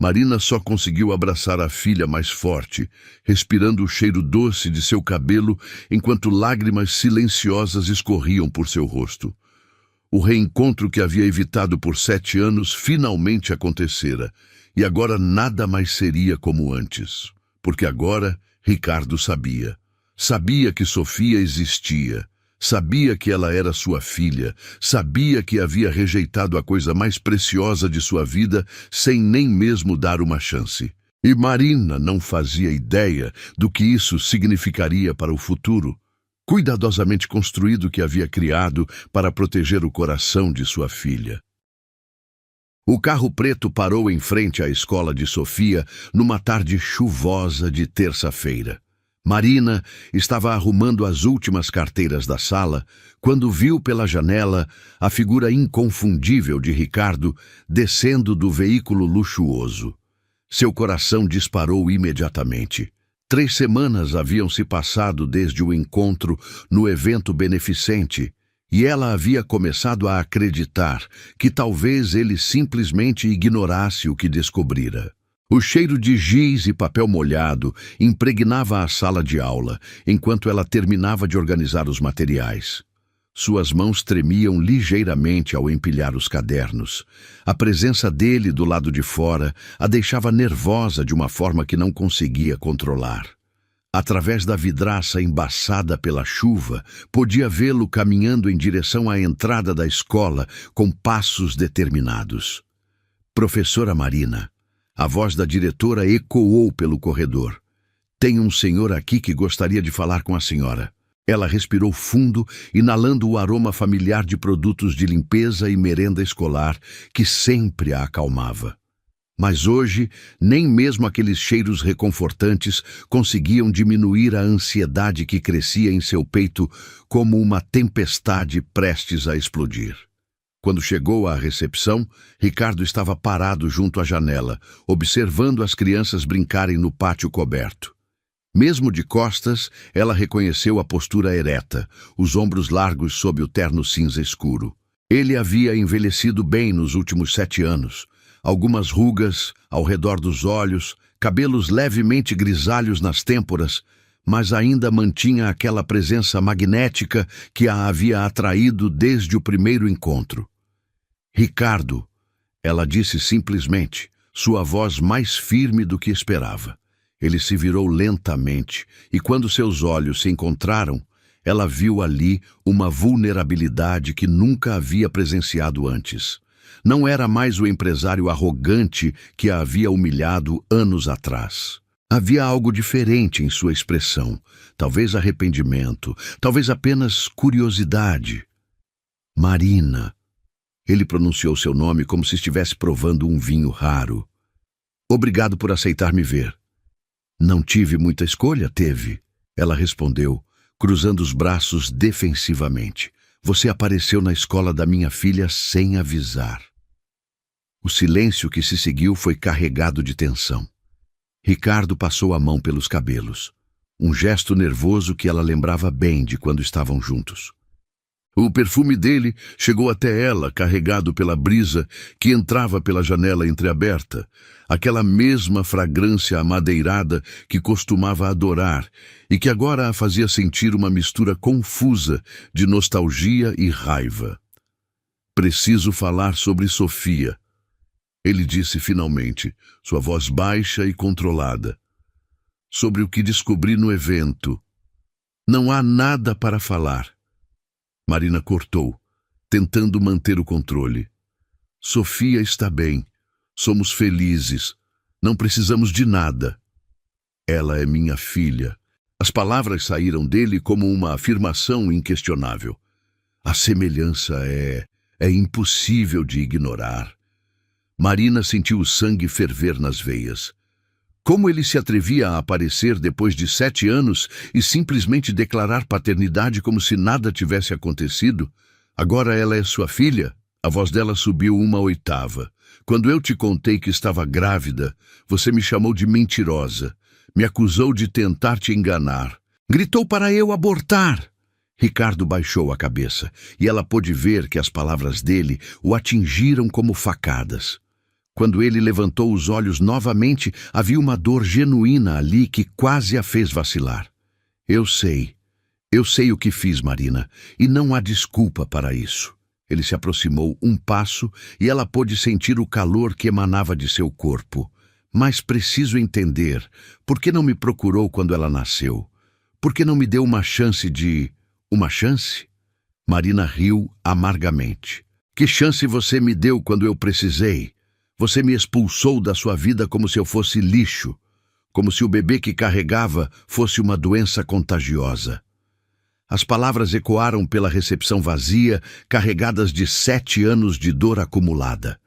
Marina só conseguiu abraçar a filha mais forte, respirando o cheiro doce de seu cabelo enquanto lágrimas silenciosas escorriam por seu rosto. O reencontro que havia evitado por 7 anos finalmente acontecera, e agora nada mais seria como antes, porque agora Ricardo sabia. Sabia que Sofia existia, Sabia que ela era sua filha, sabia que havia rejeitado a coisa mais preciosa de sua vida sem nem mesmo dar uma chance. E Marina não fazia ideia do que isso significaria para o futuro, cuidadosamente construído que havia criado para proteger o coração de sua filha. O carro preto parou em frente à escola de Sofia numa tarde chuvosa de terça-feira. Marina estava arrumando as últimas carteiras da sala quando viu pela janela a figura inconfundível de Ricardo descendo do veículo luxuoso. Seu coração disparou imediatamente. 3 semanas haviam se passado desde o encontro no evento beneficente e ela havia começado a acreditar que talvez ele simplesmente ignorasse o que descobrira. O cheiro de giz e papel molhado impregnava a sala de aula, enquanto ela terminava de organizar os materiais. Suas mãos tremiam ligeiramente ao empilhar os cadernos. A presença dele do lado de fora a deixava nervosa de uma forma que não conseguia controlar. Através da vidraça embaçada pela chuva, podia vê-lo caminhando em direção à entrada da escola com passos determinados. Professora Marina. A voz da diretora ecoou pelo corredor. Tem um senhor aqui que gostaria de falar com a senhora. Ela respirou fundo, inalando o aroma familiar de produtos de limpeza e merenda escolar que sempre a acalmava. Mas hoje, nem mesmo aqueles cheiros reconfortantes conseguiam diminuir a ansiedade que crescia em seu peito como uma tempestade prestes a explodir. Quando chegou à recepção, Ricardo estava parado junto à janela, observando as crianças brincarem no pátio coberto. Mesmo de costas, ela reconheceu a postura ereta, os ombros largos sob o terno cinza escuro. Ele havia envelhecido bem nos últimos 7 anos. Algumas rugas ao redor dos olhos, cabelos levemente grisalhos nas têmporas, mas ainda mantinha aquela presença magnética que a havia atraído desde o primeiro encontro. Ricardo, ela disse simplesmente, sua voz mais firme do que esperava. Ele se virou lentamente, e quando seus olhos se encontraram, ela viu ali uma vulnerabilidade que nunca havia presenciado antes. Não era mais o empresário arrogante que a havia humilhado anos atrás. Havia algo diferente em sua expressão, talvez arrependimento, talvez apenas curiosidade. Marina. Ele pronunciou seu nome como se estivesse provando um vinho raro. Obrigado por aceitar me ver. Não tive muita escolha, teve? Ela respondeu, cruzando os braços defensivamente. Você apareceu na escola da minha filha sem avisar. O silêncio que se seguiu foi carregado de tensão. Ricardo passou a mão pelos cabelos, um gesto nervoso que ela lembrava bem de quando estavam juntos. O perfume dele chegou até ela, carregado pela brisa que entrava pela janela entreaberta, aquela mesma fragrância amadeirada que costumava adorar e que agora a fazia sentir uma mistura confusa de nostalgia e raiva. Preciso falar sobre Sofia, ele disse finalmente, sua voz baixa e controlada. Sobre o que descobri no evento. Não há nada para falar. Marina cortou, tentando manter o controle. Sofia está bem. Somos felizes. Não precisamos de nada. Ela é minha filha. As palavras saíram dele como uma afirmação inquestionável. A semelhança é impossível de ignorar. Marina sentiu o sangue ferver nas veias. Como ele se atrevia a aparecer depois de 7 anos e simplesmente declarar paternidade como se nada tivesse acontecido? Agora ela é sua filha? A voz dela subiu 1/8. Quando eu te contei que estava grávida, você me chamou de mentirosa. Me acusou de tentar te enganar. Gritou para eu abortar. Ricardo baixou a cabeça e ela pôde ver que as palavras dele o atingiram como facadas. Quando ele levantou os olhos novamente, havia uma dor genuína ali que quase a fez vacilar. Eu sei o que fiz, Marina, e não há desculpa para isso. Ele se aproximou um passo e ela pôde sentir o calor que emanava de seu corpo. Mas preciso entender, por que não me procurou quando ela nasceu? Por que não me deu uma chance de... Uma chance? Marina riu amargamente. Que chance você me deu quando eu precisei? Você me expulsou da sua vida como se eu fosse lixo, como se o bebê que carregava fosse uma doença contagiosa. As palavras ecoaram pela recepção vazia, carregadas de 7 anos de dor acumulada.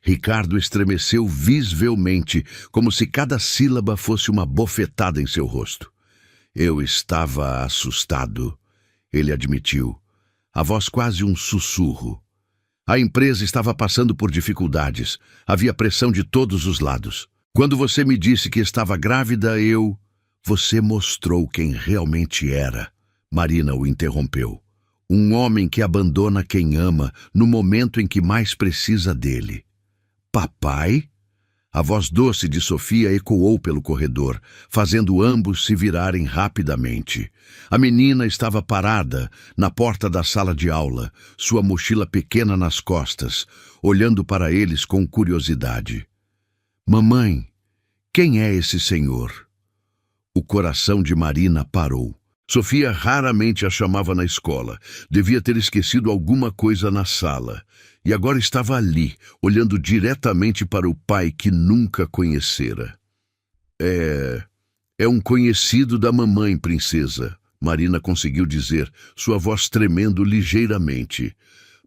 Ricardo estremeceu visivelmente, como se cada sílaba fosse uma bofetada em seu rosto. Eu estava assustado, ele admitiu, a voz quase um sussurro. A empresa estava passando por dificuldades, havia pressão de todos os lados. Quando você me disse que estava grávida, Você mostrou quem realmente era. Marina o interrompeu. Um homem que abandona quem ama no momento em que mais precisa dele. Papai? A voz doce de Sofia ecoou pelo corredor, fazendo ambos se virarem rapidamente. A menina estava parada na porta da sala de aula, sua mochila pequena nas costas, olhando para eles com curiosidade. Mamãe, quem é esse senhor? O coração de Marina parou. Sofia raramente a chamava na escola. Devia ter esquecido alguma coisa na sala. E agora estava ali, olhando diretamente para o pai que nunca conhecera. É um conhecido da mamãe, princesa, Marina conseguiu dizer, sua voz tremendo ligeiramente.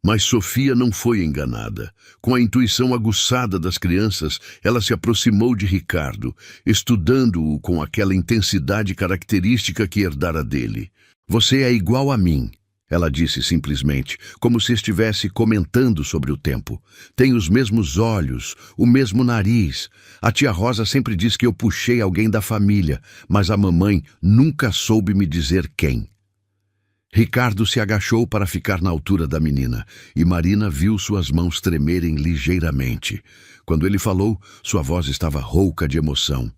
Mas Sofia não foi enganada. Com a intuição aguçada das crianças, ela se aproximou de Ricardo, estudando-o com aquela intensidade característica que herdara dele. Você é igual a mim, ela disse simplesmente, como se estivesse comentando sobre o tempo. Tem os mesmos olhos, o mesmo nariz. A tia Rosa sempre diz que eu puxei alguém da família, mas a mamãe nunca soube me dizer quem. Ricardo se agachou para ficar na altura da menina, e Marina viu suas mãos tremerem ligeiramente. Quando ele falou, sua voz estava rouca de emoção.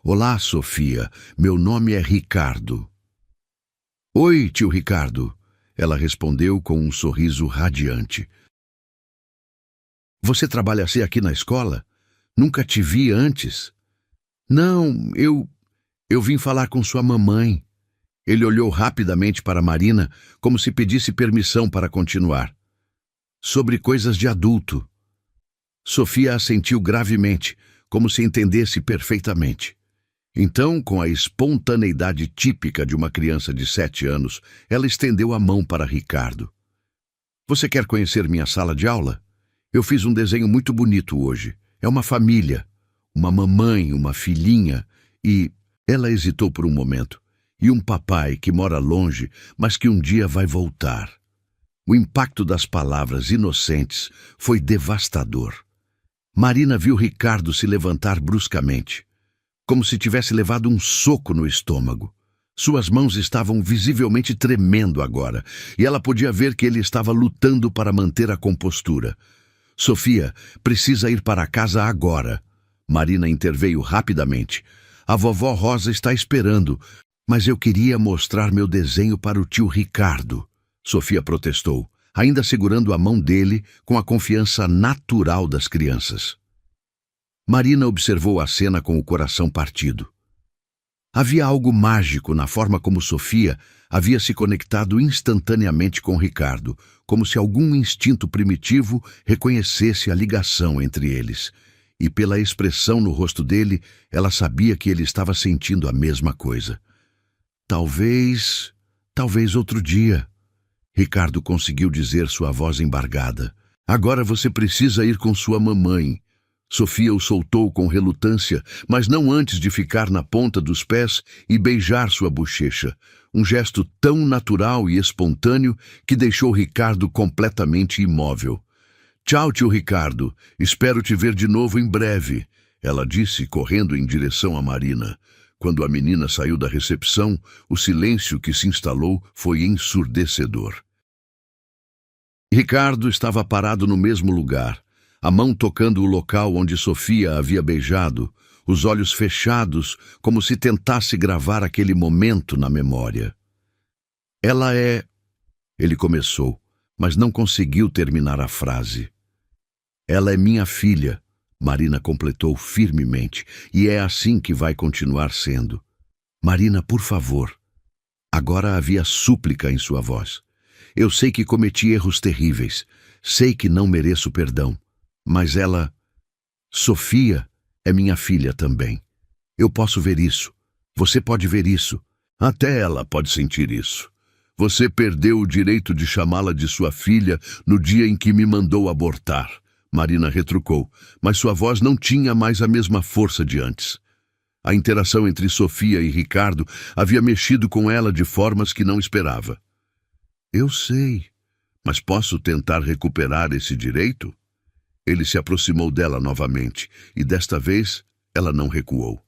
Olá, Sofia, meu nome é Ricardo. Oi, tio Ricardo. Ela respondeu com um sorriso radiante. Você trabalha assim aqui na escola? Nunca te vi antes. Não, eu vim falar com sua mamãe. Ele olhou rapidamente para Marina, como se pedisse permissão para continuar. Sobre coisas de adulto. Sofia assentiu gravemente, como se entendesse perfeitamente. Então, com a espontaneidade típica de uma criança de 7 anos, ela estendeu a mão para Ricardo. Você quer conhecer minha sala de aula? Eu fiz um desenho muito bonito hoje. É uma família, uma mamãe, uma filhinha e... Ela hesitou por um momento. E um papai que mora longe, mas que um dia vai voltar. O impacto das palavras inocentes foi devastador. Marina viu Ricardo se levantar bruscamente, como se tivesse levado um soco no estômago. Suas mãos estavam visivelmente tremendo agora, e ela podia ver que ele estava lutando para manter a compostura. Sofia precisa ir para casa agora. Marina interveio rapidamente. A vovó Rosa está esperando. Mas eu queria mostrar meu desenho para o tio Ricardo, Sofia protestou, ainda segurando a mão dele com a confiança natural das crianças. Marina observou a cena com o coração partido. Havia algo mágico na forma como Sofia havia se conectado instantaneamente com Ricardo, como se algum instinto primitivo reconhecesse a ligação entre eles. E pela expressão no rosto dele, ela sabia que ele estava sentindo a mesma coisa. Talvez outro dia, Ricardo conseguiu dizer, sua voz embargada. Agora você precisa ir com sua mamãe. Sofia o soltou com relutância, mas não antes de ficar na ponta dos pés e beijar sua bochecha. Um gesto tão natural e espontâneo que deixou Ricardo completamente imóvel. Tchau, tio Ricardo. Espero te ver de novo em breve, ela disse, correndo em direção a Marina. Quando a menina saiu da recepção, o silêncio que se instalou foi ensurdecedor. Ricardo estava parado no mesmo lugar, a mão tocando o local onde Sofia havia beijado, os olhos fechados, como se tentasse gravar aquele momento na memória. Ela é... Ele começou, mas não conseguiu terminar a frase. Ela é minha filha. Marina completou firmemente, e é assim que vai continuar sendo. Marina, por favor. Agora havia súplica em sua voz. Eu sei que cometi erros terríveis. Sei que não mereço perdão. Mas ela, Sofia, é minha filha também. Eu posso ver isso. Você pode ver isso. Até ela pode sentir isso. Você perdeu o direito de chamá-la de sua filha no dia em que me mandou abortar. Marina retrucou, mas sua voz não tinha mais a mesma força de antes. A interação entre Sofia e Ricardo havia mexido com ela de formas que não esperava. Eu sei, mas posso tentar recuperar esse direito? Ele se aproximou dela novamente, e desta vez ela não recuou.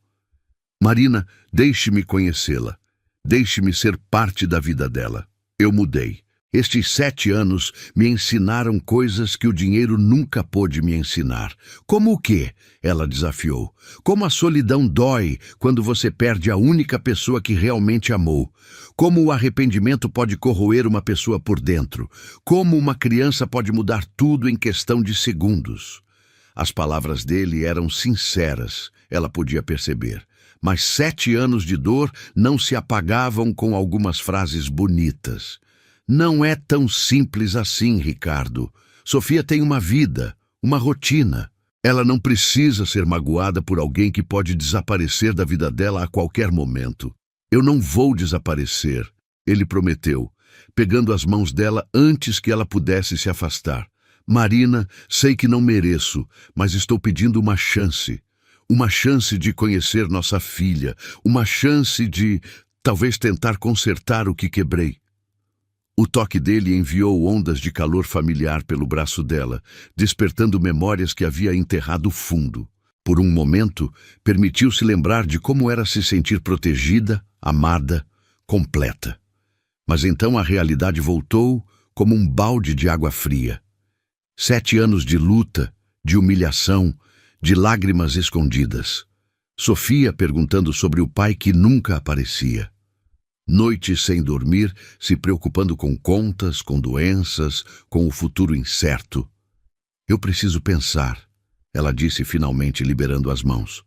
Marina, deixe-me conhecê-la. Deixe-me ser parte da vida dela. Eu mudei. Estes 7 anos me ensinaram coisas que o dinheiro nunca pôde me ensinar. Como o quê? Ela desafiou. Como a solidão dói quando você perde a única pessoa que realmente amou. Como o arrependimento pode corroer uma pessoa por dentro. Como uma criança pode mudar tudo em questão de segundos. As palavras dele eram sinceras, ela podia perceber. Mas 7 anos de dor não se apagavam com algumas frases bonitas. Não é tão simples assim, Ricardo. Sofia tem uma vida, uma rotina. Ela não precisa ser magoada por alguém que pode desaparecer da vida dela a qualquer momento. Eu não vou desaparecer, ele prometeu, pegando as mãos dela antes que ela pudesse se afastar. Marina, sei que não mereço, mas estou pedindo uma chance. Uma chance de conhecer nossa filha, uma chance de, talvez, tentar consertar o que quebrei. O toque dele enviou ondas de calor familiar pelo braço dela, despertando memórias que havia enterrado fundo. Por um momento, permitiu-se lembrar de como era se sentir protegida, amada, completa. Mas então a realidade voltou como um balde de água fria. 7 anos de luta, de humilhação, de lágrimas escondidas. Sofia perguntando sobre o pai que nunca aparecia. Noites sem dormir, se preocupando com contas, com doenças, com o futuro incerto. Eu preciso pensar, ela disse finalmente, liberando as mãos.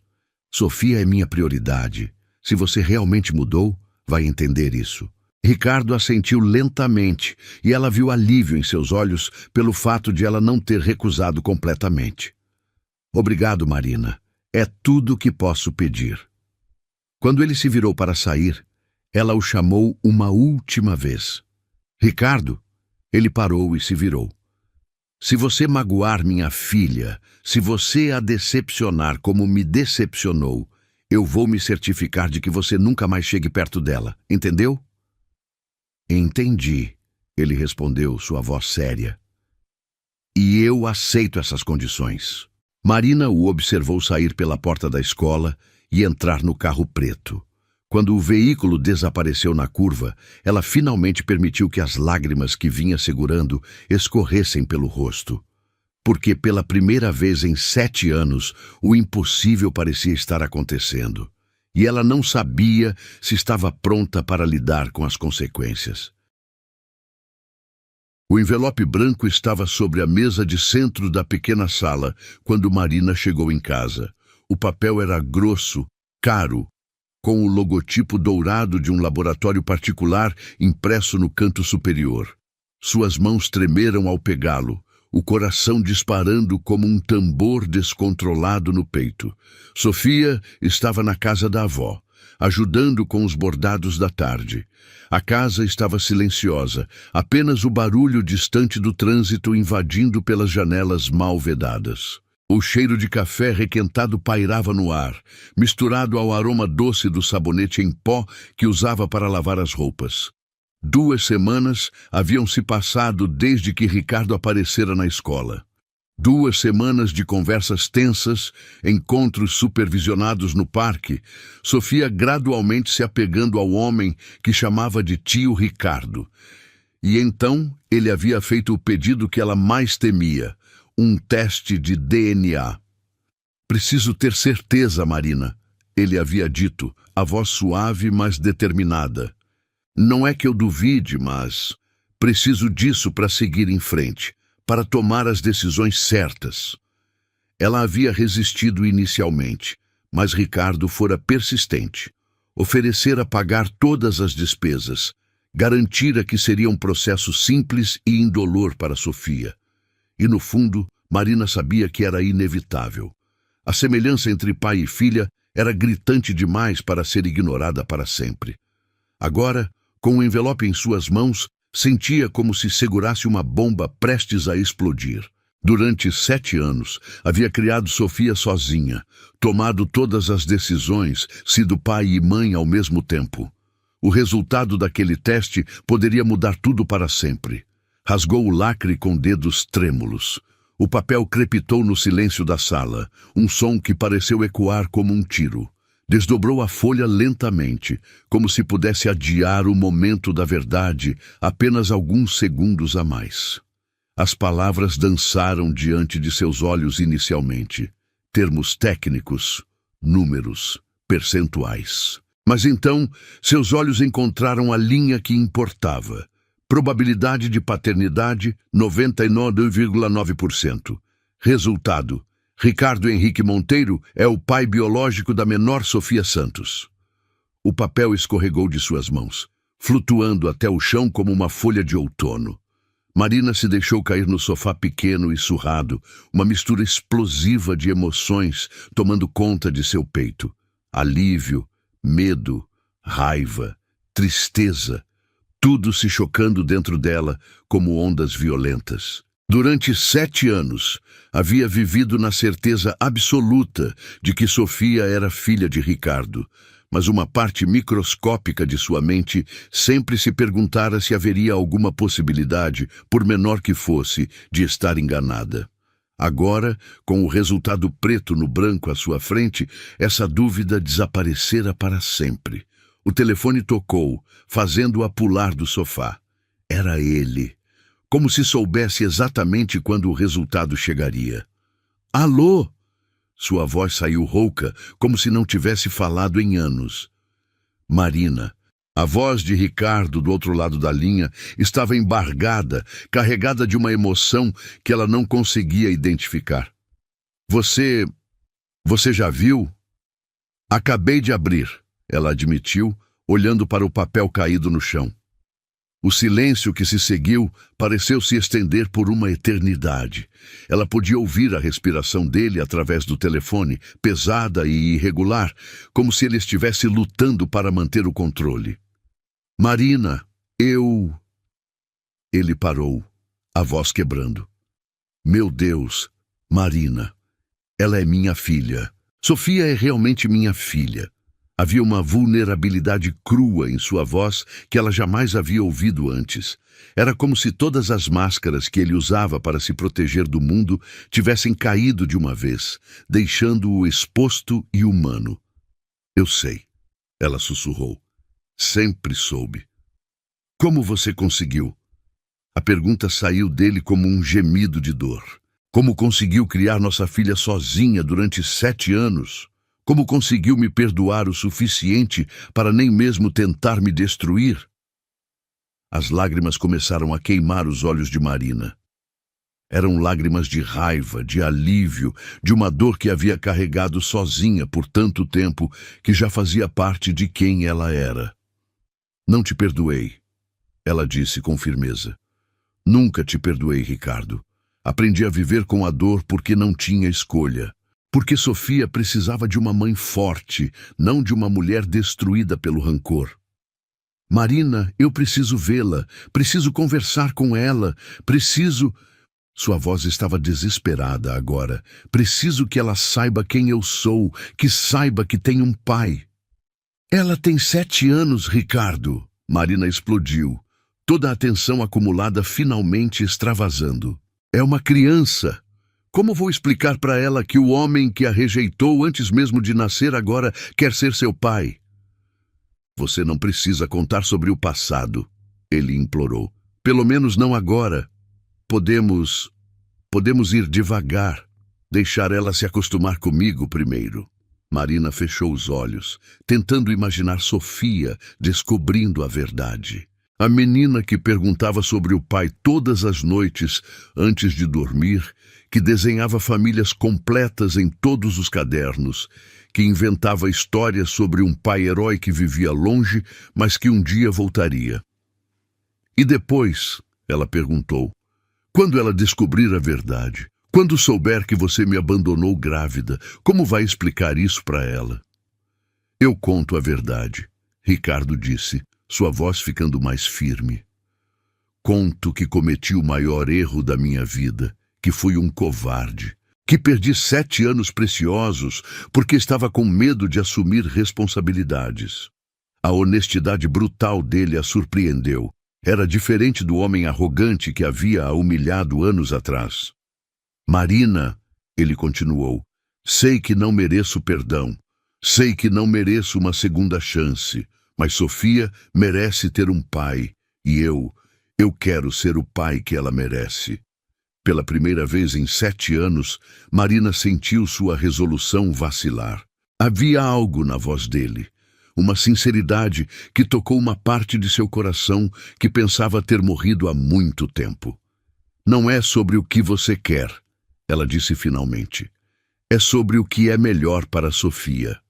Sofia é minha prioridade. Se você realmente mudou, vai entender isso. Ricardo assentiu lentamente e ela viu alívio em seus olhos pelo fato de ela não ter recusado completamente. Obrigado, Marina. É tudo o que posso pedir. Quando ele se virou para sair, ela o chamou uma última vez. Ricardo, ele parou e se virou. Se você magoar minha filha, se você a decepcionar como me decepcionou, eu vou me certificar de que você nunca mais chegue perto dela, entendeu? Entendi, ele respondeu, sua voz séria. E eu aceito essas condições. Marina o observou sair pela porta da escola e entrar no carro preto. Quando o veículo desapareceu na curva, ela finalmente permitiu que as lágrimas que vinha segurando escorressem pelo rosto. Porque pela primeira vez em 7 anos, o impossível parecia estar acontecendo. E ela não sabia se estava pronta para lidar com as consequências. O envelope branco estava sobre a mesa de centro da pequena sala quando Marina chegou em casa. O papel era grosso, caro, com o logotipo dourado de um laboratório particular impresso no canto superior. Suas mãos tremeram ao pegá-lo, o coração disparando como um tambor descontrolado no peito. Sofia estava na casa da avó, ajudando com os bordados da tarde. A casa estava silenciosa, apenas o barulho distante do trânsito invadindo pelas janelas mal vedadas. O cheiro de café requentado pairava no ar, misturado ao aroma doce do sabonete em pó que usava para lavar as roupas. 2 semanas haviam se passado desde que Ricardo aparecera na escola. 2 semanas de conversas tensas, encontros supervisionados no parque, Sofia gradualmente se apegando ao homem que chamava de tio Ricardo. E então ele havia feito o pedido que ela mais temia, um teste de DNA. Preciso ter certeza, Marina, ele havia dito, a voz suave, mas determinada. Não é que eu duvide, mas preciso disso para seguir em frente, para tomar as decisões certas. Ela havia resistido inicialmente, mas Ricardo fora persistente. Oferecera pagar todas as despesas, garantira que seria um processo simples e indolor para Sofia. E no fundo, Marina sabia que era inevitável. A semelhança entre pai e filha era gritante demais para ser ignorada para sempre. Agora, com o envelope em suas mãos, sentia como se segurasse uma bomba prestes a explodir. Durante 7 anos, havia criado Sofia sozinha, tomado todas as decisões, sido pai e mãe ao mesmo tempo. O resultado daquele teste poderia mudar tudo para sempre. Rasgou o lacre com dedos trêmulos. O papel crepitou no silêncio da sala, um som que pareceu ecoar como um tiro. Desdobrou a folha lentamente, como se pudesse adiar o momento da verdade apenas alguns segundos a mais. As palavras dançaram diante de seus olhos inicialmente. Termos técnicos, números, percentuais. Mas então, seus olhos encontraram a linha que importava. Probabilidade de paternidade, 99,9%. Resultado: Ricardo Henrique Monteiro é o pai biológico da menor Sofia Santos. O papel escorregou de suas mãos, flutuando até o chão como uma folha de outono. Marina se deixou cair no sofá pequeno e surrado, uma mistura explosiva de emoções tomando conta de seu peito. Alívio, medo, raiva, tristeza, tudo se chocando dentro dela como ondas violentas. Durante 7 anos, havia vivido na certeza absoluta de que Sofia era filha de Ricardo, mas uma parte microscópica de sua mente sempre se perguntara se haveria alguma possibilidade, por menor que fosse, de estar enganada. Agora, com o resultado preto no branco à sua frente, essa dúvida desaparecera para sempre. O telefone tocou, fazendo-a pular do sofá. Era ele, como se soubesse exatamente quando o resultado chegaria. Alô? Sua voz saiu rouca, como se não tivesse falado em anos. Marina. A voz de Ricardo, do outro lado da linha, estava embargada, carregada de uma emoção que ela não conseguia identificar. Você já viu? Acabei de abrir, ela admitiu, olhando para o papel caído no chão. O silêncio que se seguiu pareceu se estender por uma eternidade. Ela podia ouvir a respiração dele através do telefone, pesada e irregular, como se ele estivesse lutando para manter o controle. Marina, eu... Ele parou, a voz quebrando. Meu Deus, Marina, ela é minha filha. Sofia é realmente minha filha. Havia uma vulnerabilidade crua em sua voz que ela jamais havia ouvido antes. Era como se todas as máscaras que ele usava para se proteger do mundo tivessem caído de uma vez, deixando-o exposto e humano. Eu sei, ela sussurrou. Sempre soube. Como você conseguiu? A pergunta saiu dele como um gemido de dor. Como conseguiu criar nossa filha sozinha durante 7 anos? Como conseguiu me perdoar o suficiente para nem mesmo tentar me destruir? As lágrimas começaram a queimar os olhos de Marina. Eram lágrimas de raiva, de alívio, de uma dor que havia carregado sozinha por tanto tempo que já fazia parte de quem ela era. Não te perdoei, ela disse com firmeza. Nunca te perdoei, Ricardo. Aprendi a viver com a dor porque não tinha escolha. Porque Sofia precisava de uma mãe forte, não de uma mulher destruída pelo rancor. Marina, eu preciso vê-la, preciso conversar com ela, preciso... Sua voz estava desesperada agora. Preciso que ela saiba quem eu sou, que saiba que tem um pai. Ela tem 7 anos, Ricardo. Marina explodiu, toda a atenção acumulada finalmente extravasando. É uma criança. Como vou explicar para ela que o homem que a rejeitou antes mesmo de nascer agora quer ser seu pai? Você não precisa contar sobre o passado, ele implorou. Pelo menos não agora. Podemos ir devagar, deixar ela se acostumar comigo primeiro. Marina fechou os olhos, tentando imaginar Sofia descobrindo a verdade. A menina que perguntava sobre o pai todas as noites antes de dormir, que desenhava famílias completas em todos os cadernos, que inventava histórias sobre um pai herói que vivia longe, mas que um dia voltaria. E depois, ela perguntou, quando ela descobrir a verdade, quando souber que você me abandonou grávida, como vai explicar isso para ela? Eu conto a verdade, Ricardo disse, sua voz ficando mais firme. Conto que cometi o maior erro da minha vida, que fui um covarde, que perdi 7 anos preciosos porque estava com medo de assumir responsabilidades. A honestidade brutal dele a surpreendeu. Era diferente do homem arrogante que havia a humilhado anos atrás. Marina, ele continuou, sei que não mereço perdão, sei que não mereço uma segunda chance, mas Sofia merece ter um pai, e eu quero ser o pai que ela merece. Pela primeira vez em 7 anos, Marina sentiu sua resolução vacilar. Havia algo na voz dele, uma sinceridade que tocou uma parte de seu coração que pensava ter morrido há muito tempo. Não é sobre o que você quer, ela disse finalmente. É sobre o que é melhor para Sofia.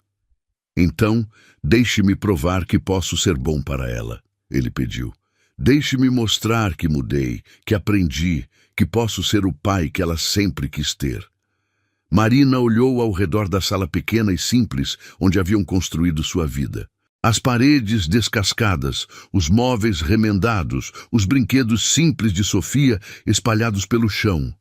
Então, deixe-me provar que posso ser bom para ela, ele pediu. Deixe-me mostrar que mudei, que aprendi, que posso ser o pai que ela sempre quis ter. Marina olhou ao redor da sala pequena e simples onde haviam construído sua vida. As paredes descascadas, os móveis remendados, os brinquedos simples de Sofia espalhados pelo chão.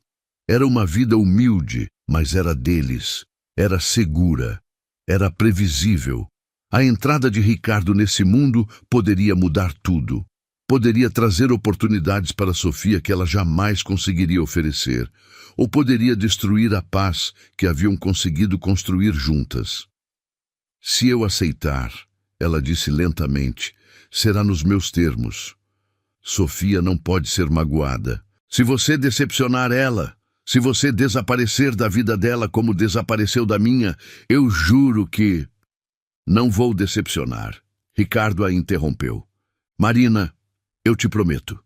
Era uma vida humilde, mas era deles. Era segura. Era previsível. A entrada de Ricardo nesse mundo poderia mudar tudo. Poderia trazer oportunidades para Sofia que ela jamais conseguiria oferecer, ou poderia destruir a paz que haviam conseguido construir juntas. Se eu aceitar, ela disse lentamente, será nos meus termos. Sofia não pode ser magoada. Se você decepcionar ela, se você desaparecer da vida dela como desapareceu da minha, eu juro que... Não vou decepcionar. Ricardo a interrompeu. Marina, eu te prometo.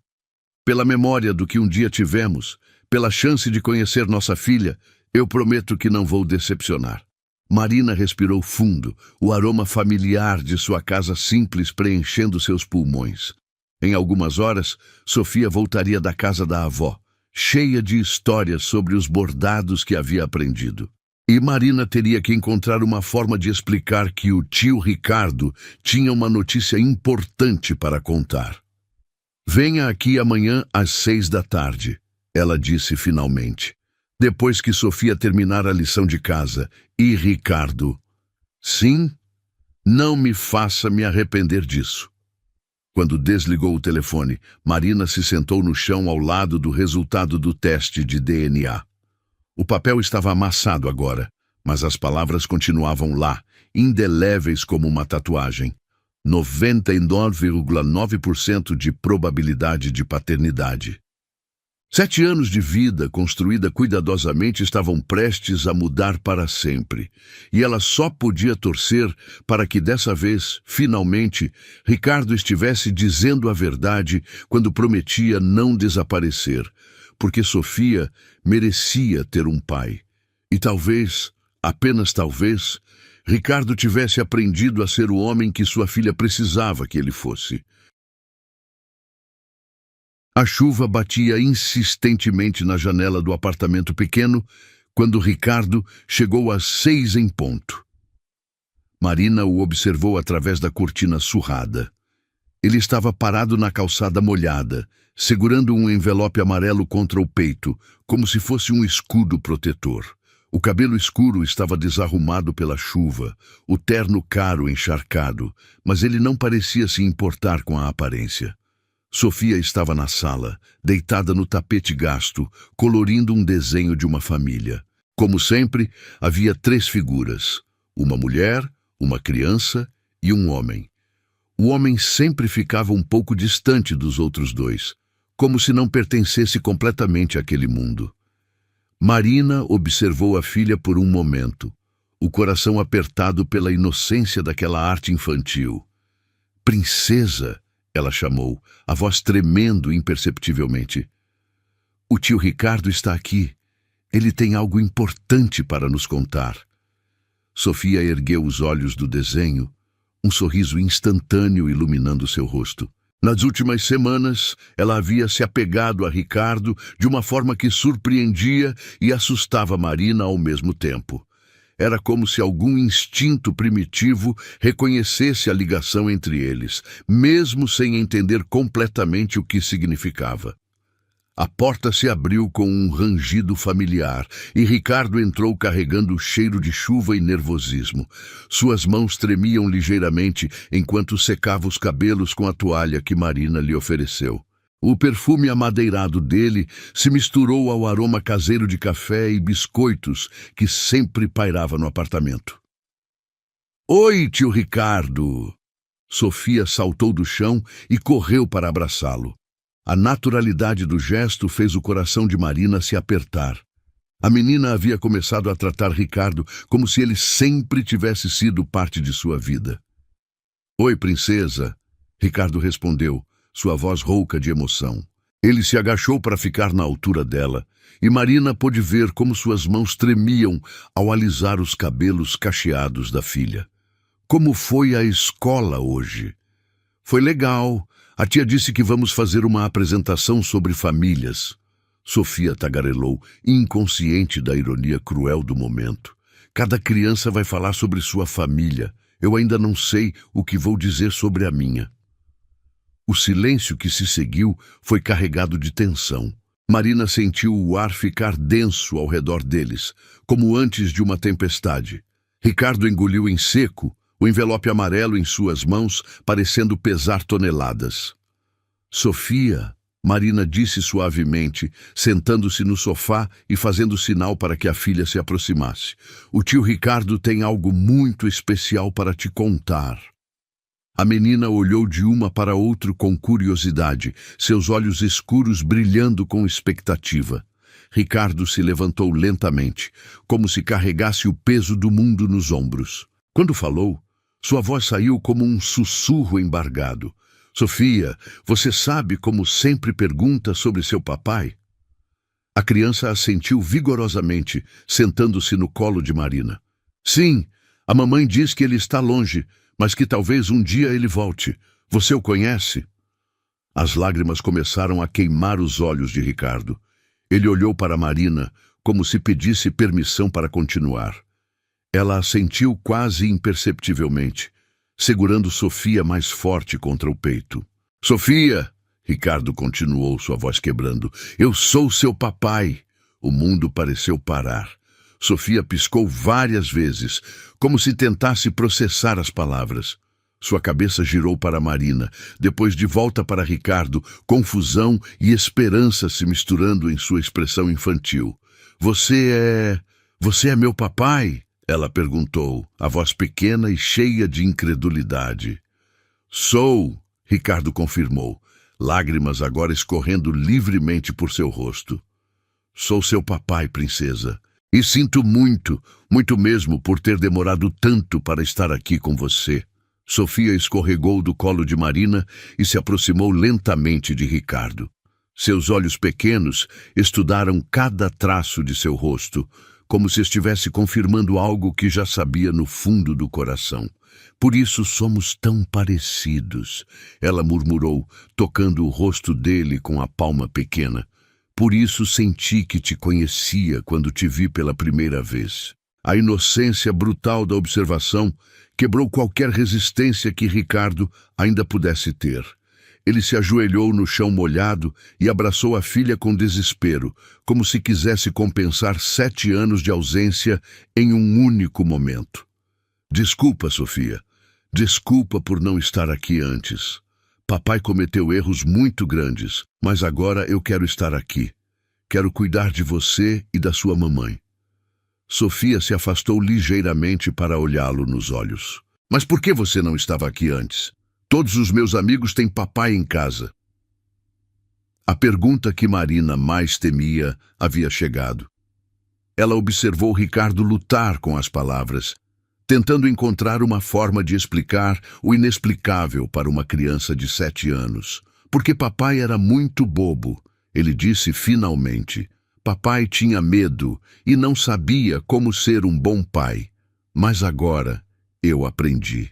Pela memória do que um dia tivemos, pela chance de conhecer nossa filha, eu prometo que não vou decepcionar. Marina respirou fundo, o aroma familiar de sua casa simples preenchendo seus pulmões. Em algumas horas, Sofia voltaria da casa da avó, cheia de histórias sobre os bordados que havia aprendido. E Marina teria que encontrar uma forma de explicar que o tio Ricardo tinha uma notícia importante para contar. Venha aqui amanhã às 6 da tarde, ela disse finalmente, depois que Sofia terminar a lição de casa. E Ricardo? Sim? Não me faça me arrepender disso. Quando desligou o telefone, Marina se sentou no chão ao lado do resultado do teste de DNA. O papel estava amassado agora, mas as palavras continuavam lá, indeléveis como uma tatuagem. 99,9% de probabilidade de paternidade. 7 anos de vida construída cuidadosamente estavam prestes a mudar para sempre, e ela só podia torcer para que dessa vez, finalmente, Ricardo estivesse dizendo a verdade quando prometia não desaparecer, porque Sofia merecia ter um pai. E talvez, apenas talvez, Ricardo tivesse aprendido a ser o homem que sua filha precisava que ele fosse. A chuva batia insistentemente na janela do apartamento pequeno quando Ricardo chegou às 6 em ponto. Marina o observou através da cortina surrada. Ele estava parado na calçada molhada, segurando um envelope amarelo contra o peito, como se fosse um escudo protetor. O cabelo escuro estava desarrumado pela chuva, o terno caro encharcado, mas ele não parecia se importar com a aparência. Sofia estava na sala, deitada no tapete gasto, colorindo um desenho de uma família. Como sempre, havia 3 figuras, uma mulher, uma criança e um homem. O homem sempre ficava um pouco distante dos outros 2, como se não pertencesse completamente àquele mundo. Marina observou a filha por um momento, o coração apertado pela inocência daquela arte infantil. Princesa, ela chamou, a voz tremendo imperceptivelmente. O tio Ricardo está aqui. Ele tem algo importante para nos contar. Sofia ergueu os olhos do desenho, um sorriso instantâneo iluminando seu rosto. Nas últimas semanas, ela havia se apegado a Ricardo de uma forma que surpreendia e assustava Marina ao mesmo tempo. Era como se algum instinto primitivo reconhecesse a ligação entre eles, mesmo sem entender completamente o que significava. A porta se abriu com um rangido familiar e Ricardo entrou carregando o cheiro de chuva e nervosismo. Suas mãos tremiam ligeiramente enquanto secava os cabelos com a toalha que Marina lhe ofereceu. O perfume amadeirado dele se misturou ao aroma caseiro de café e biscoitos que sempre pairava no apartamento. "Oi, tio Ricardo!" Sofia saltou do chão e correu para abraçá-lo. A naturalidade do gesto fez o coração de Marina se apertar. A menina havia começado a tratar Ricardo como se ele sempre tivesse sido parte de sua vida. "Oi, princesa!" Ricardo respondeu, sua voz rouca de emoção. Ele se agachou para ficar na altura dela, e Marina pôde ver como suas mãos tremiam ao alisar os cabelos cacheados da filha. "Como foi a escola hoje?" "Foi legal. A tia disse que vamos fazer uma apresentação sobre famílias." Sofia tagarelou, inconsciente da ironia cruel do momento. "Cada criança vai falar sobre sua família. Eu ainda não sei o que vou dizer sobre a minha." O silêncio que se seguiu foi carregado de tensão. Marina sentiu o ar ficar denso ao redor deles, como antes de uma tempestade. Ricardo engoliu em seco, o envelope amarelo em suas mãos, parecendo pesar toneladas. "Sofia", Marina disse suavemente, sentando-se no sofá e fazendo sinal para que a filha se aproximasse. "O tio Ricardo tem algo muito especial para te contar." A menina olhou de uma para outra com curiosidade, seus olhos escuros brilhando com expectativa. Ricardo se levantou lentamente, como se carregasse o peso do mundo nos ombros. Quando falou, sua voz saiu como um sussurro embargado. "Sofia, você sabe como sempre pergunta sobre seu papai?" A criança assentiu vigorosamente, sentando-se no colo de Marina. "Sim, a mamãe diz que ele está longe, mas que talvez um dia ele volte. Você o conhece?" As lágrimas começaram a queimar os olhos de Ricardo. Ele olhou para Marina, como se pedisse permissão para continuar. Ela assentiu quase imperceptivelmente, segurando Sofia mais forte contra o peito. "Sofia!" Ricardo continuou, sua voz quebrando. "Eu sou seu papai." O mundo pareceu parar. Sofia piscou várias vezes, como se tentasse processar as palavras. Sua cabeça girou para Marina, depois de volta para Ricardo, confusão e esperança se misturando em sua expressão infantil. Você é meu papai?" Ela perguntou, a voz pequena e cheia de incredulidade. "Sou", Ricardo confirmou, lágrimas agora escorrendo livremente por seu rosto. "Sou seu papai, princesa. E sinto muito, muito mesmo, por ter demorado tanto para estar aqui com você." Sofia escorregou do colo de Marina e se aproximou lentamente de Ricardo. Seus olhos pequenos estudaram cada traço de seu rosto, como se estivesse confirmando algo que já sabia no fundo do coração. "Por isso somos tão parecidos", ela murmurou, tocando o rosto dele com a palma pequena. "Por isso senti que te conhecia quando te vi pela primeira vez." A inocência brutal da observação quebrou qualquer resistência que Ricardo ainda pudesse ter. Ele se ajoelhou no chão molhado e abraçou a filha com desespero, como se quisesse compensar 7 anos de ausência em um único momento. "Desculpa, Sofia. Desculpa por não estar aqui antes. Papai cometeu erros muito grandes, mas agora eu quero estar aqui. Quero cuidar de você e da sua mamãe." Sofia se afastou ligeiramente para olhá-lo nos olhos. "Mas por que você não estava aqui antes? Todos os meus amigos têm papai em casa." A pergunta que Marina mais temia havia chegado. Ela observou Ricardo lutar com as palavras, tentando encontrar uma forma de explicar o inexplicável para uma criança de 7 anos. "Porque papai era muito bobo", ele disse finalmente. "Papai tinha medo e não sabia como ser um bom pai. Mas agora eu aprendi.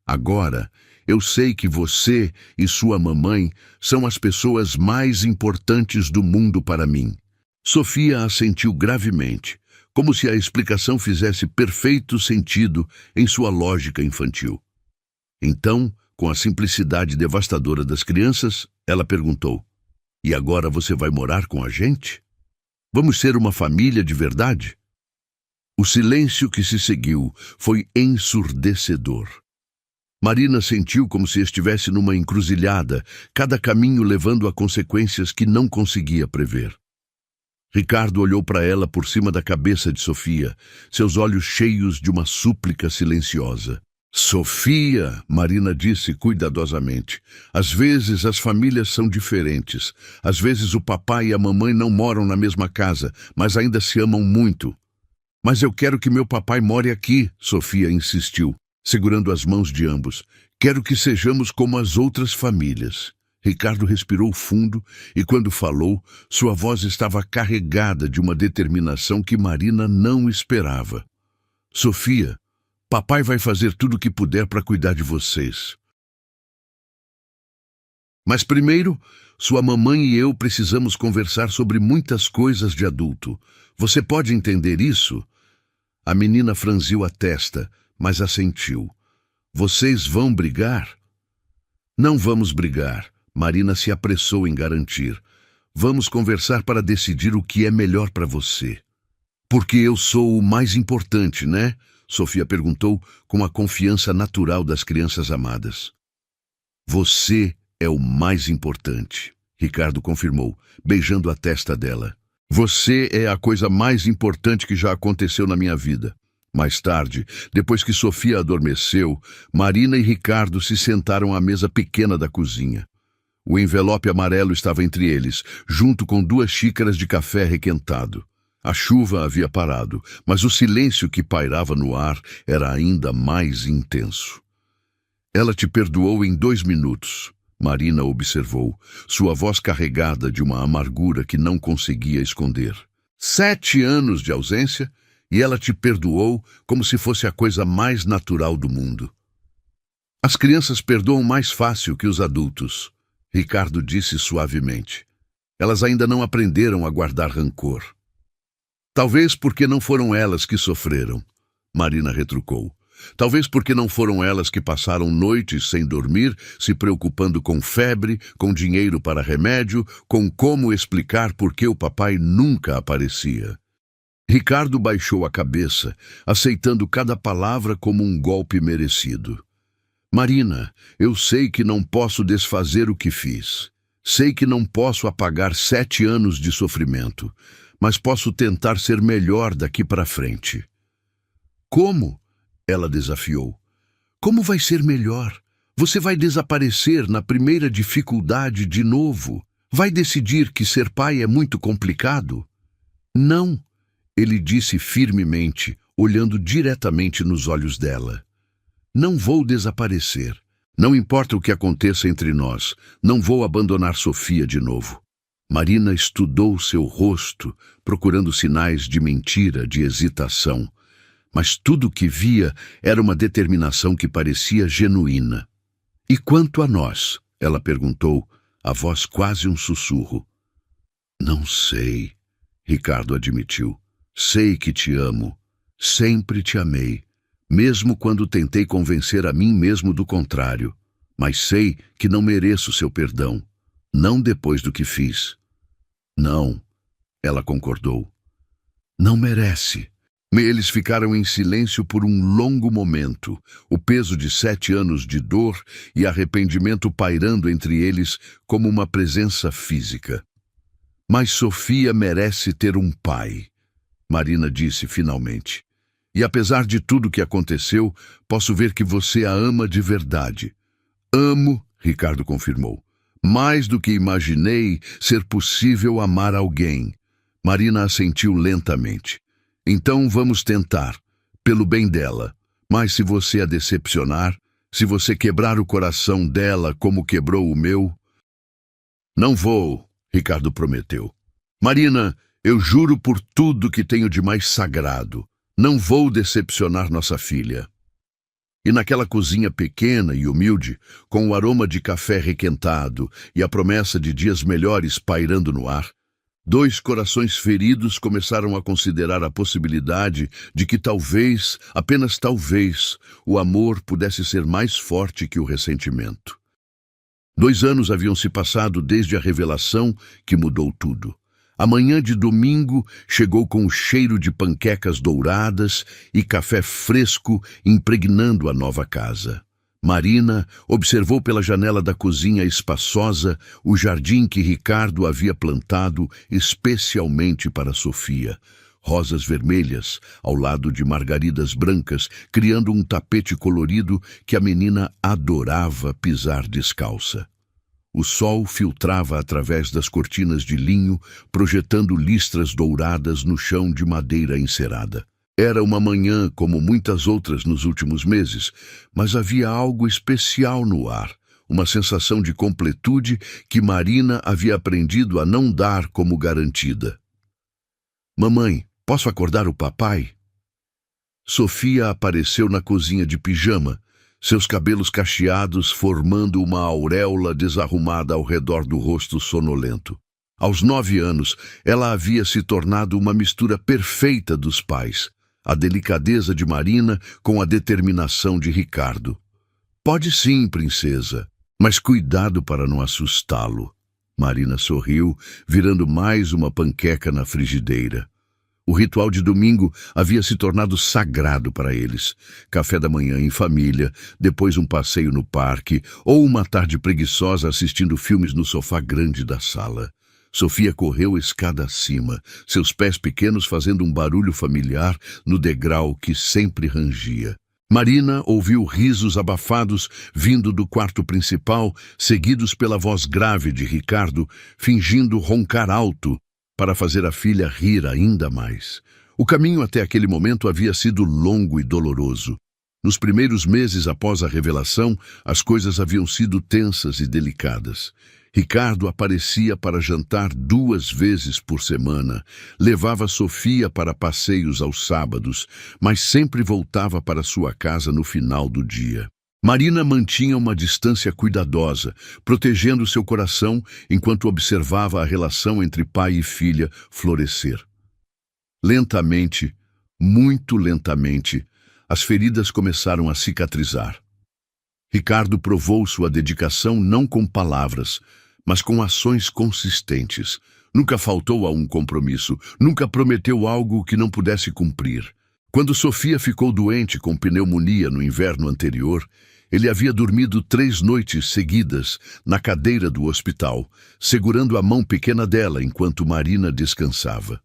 Agora Eu sei que você e sua mamãe são as pessoas mais importantes do mundo para mim. Sofia assentiu gravemente, como se a explicação fizesse perfeito sentido em sua lógica infantil. Então, com a simplicidade devastadora das crianças, ela perguntou: "E agora você vai morar com a gente? Vamos ser uma família de verdade?" O silêncio que se seguiu foi ensurdecedor. Marina sentiu como se estivesse numa encruzilhada, cada caminho levando a consequências que não conseguia prever. Ricardo olhou para ela por cima da cabeça de Sofia, seus olhos cheios de uma súplica silenciosa. "Sofia", Marina disse cuidadosamente, "às vezes as famílias são diferentes. Às vezes o papai e a mamãe não moram na mesma casa, mas ainda se amam muito." "Mas eu quero que meu papai more aqui", Sofia insistiu, segurando as mãos de ambos. "Quero que sejamos como as outras famílias." Ricardo respirou fundo e, quando falou, sua voz estava carregada de uma determinação que Marina não esperava. "Sofia, papai vai fazer tudo o que puder para cuidar de vocês. Mas primeiro, sua mamãe e eu precisamos conversar sobre muitas coisas de adulto. Você pode entender isso?" A menina franziu a testa, mas assentiu. "Vocês vão brigar?" "Não vamos brigar", Marina se apressou em garantir. "Vamos conversar para decidir o que é melhor para você." "Porque eu sou o mais importante, né?" Sofia perguntou com a confiança natural das crianças amadas. "Você é o mais importante", Ricardo confirmou, beijando a testa dela. "Você é a coisa mais importante que já aconteceu na minha vida." Mais tarde, depois que Sofia adormeceu, Marina e Ricardo se sentaram à mesa pequena da cozinha. O envelope amarelo estava entre eles, junto com 2 xícaras de café requentado. A chuva havia parado, mas o silêncio que pairava no ar era ainda mais intenso. "Ela te perdoou em 2 minutos", Marina observou, sua voz carregada de uma amargura que não conseguia esconder. 7 anos de ausência e ela te perdoou como se fosse a coisa mais natural do mundo. "As crianças perdoam mais fácil que os adultos", Ricardo disse suavemente. "Elas ainda não aprenderam a guardar rancor." "Talvez porque não foram elas que sofreram", Marina retrucou. "Talvez porque não foram elas que passaram noites sem dormir, se preocupando com febre, com dinheiro para remédio, com como explicar por que o papai nunca aparecia." Ricardo baixou a cabeça, aceitando cada palavra como um golpe merecido. "Marina, eu sei que não posso desfazer o que fiz. Sei que não posso apagar 7 anos de sofrimento, mas posso tentar ser melhor daqui para frente." "Como?" ela desafiou. "Como vai ser melhor? Você vai desaparecer na primeira dificuldade de novo? Vai decidir que ser pai é muito complicado?" "Não", ele disse firmemente, olhando diretamente nos olhos dela. "Não vou desaparecer. Não importa o que aconteça entre nós, não vou abandonar Sofia de novo." Marina estudou seu rosto, procurando sinais de mentira, de hesitação. Mas tudo o que via era uma determinação que parecia genuína. "E quanto a nós?" ela perguntou, a voz quase um sussurro. "Não sei", Ricardo admitiu. "Sei que te amo. Sempre te amei, mesmo quando tentei convencer a mim mesmo do contrário. Mas sei que não mereço seu perdão. Não depois do que fiz." "Não", ela concordou. "Não merece." Eles ficaram em silêncio por um longo momento, o peso de 7 anos de dor e arrependimento pairando entre eles como uma presença física. "Mas Sofia merece ter um pai", Marina disse finalmente. "E apesar de tudo que aconteceu, posso ver que você a ama de verdade." "Amo", Ricardo confirmou. "Mais do que imaginei ser possível amar alguém." Marina assentiu lentamente. "Então vamos tentar, pelo bem dela. Mas se você a decepcionar, se você quebrar o coração dela como quebrou o meu..." "Não vou", Ricardo prometeu. "Marina, eu juro por tudo que tenho de mais sagrado. Não vou decepcionar nossa filha." E naquela cozinha pequena e humilde, com o aroma de café requentado e a promessa de dias melhores pairando no ar, dois corações feridos começaram a considerar a possibilidade de que talvez, apenas talvez, o amor pudesse ser mais forte que o ressentimento. 2 anos haviam se passado desde a revelação que mudou tudo. A manhã de domingo chegou com o cheiro de panquecas douradas e café fresco impregnando a nova casa. Marina observou pela janela da cozinha espaçosa o jardim que Ricardo havia plantado especialmente para Sofia. Rosas vermelhas ao lado de margaridas brancas, criando um tapete colorido que a menina adorava pisar descalça. O sol filtrava através das cortinas de linho, projetando listras douradas no chão de madeira encerada. Era uma manhã como muitas outras nos últimos meses, mas havia algo especial no ar, uma sensação de completude que Marina havia aprendido a não dar como garantida. "Mamãe, posso acordar o papai?" Sofia apareceu na cozinha de pijama, seus cabelos cacheados formando uma auréola desarrumada ao redor do rosto sonolento. Aos 9 anos, ela havia se tornado uma mistura perfeita dos pais, a delicadeza de Marina com a determinação de Ricardo. "Pode sim, princesa, mas cuidado para não assustá-lo." Marina sorriu, virando mais uma panqueca na frigideira. O ritual de domingo havia se tornado sagrado para eles. Café da manhã em família, depois um passeio no parque, ou uma tarde preguiçosa assistindo filmes no sofá grande da sala. Sofia correu escada acima, seus pés pequenos fazendo um barulho familiar no degrau que sempre rangia. Marina ouviu risos abafados vindo do quarto principal, seguidos pela voz grave de Ricardo, fingindo roncar alto, para fazer a filha rir ainda mais. O caminho até aquele momento havia sido longo e doloroso. Nos primeiros meses após a revelação, as coisas haviam sido tensas e delicadas. Ricardo aparecia para jantar 2 vezes por semana, levava Sofia para passeios aos sábados, mas sempre voltava para sua casa no final do dia. Marina mantinha uma distância cuidadosa, protegendo seu coração enquanto observava a relação entre pai e filha florescer. Lentamente, muito lentamente, as feridas começaram a cicatrizar. Ricardo provou sua dedicação não com palavras, mas com ações consistentes. Nunca faltou a um compromisso, nunca prometeu algo que não pudesse cumprir. Quando Sofia ficou doente com pneumonia no inverno anterior, ele havia dormido 3 noites seguidas na cadeira do hospital, segurando a mão pequena dela enquanto Marina descansava.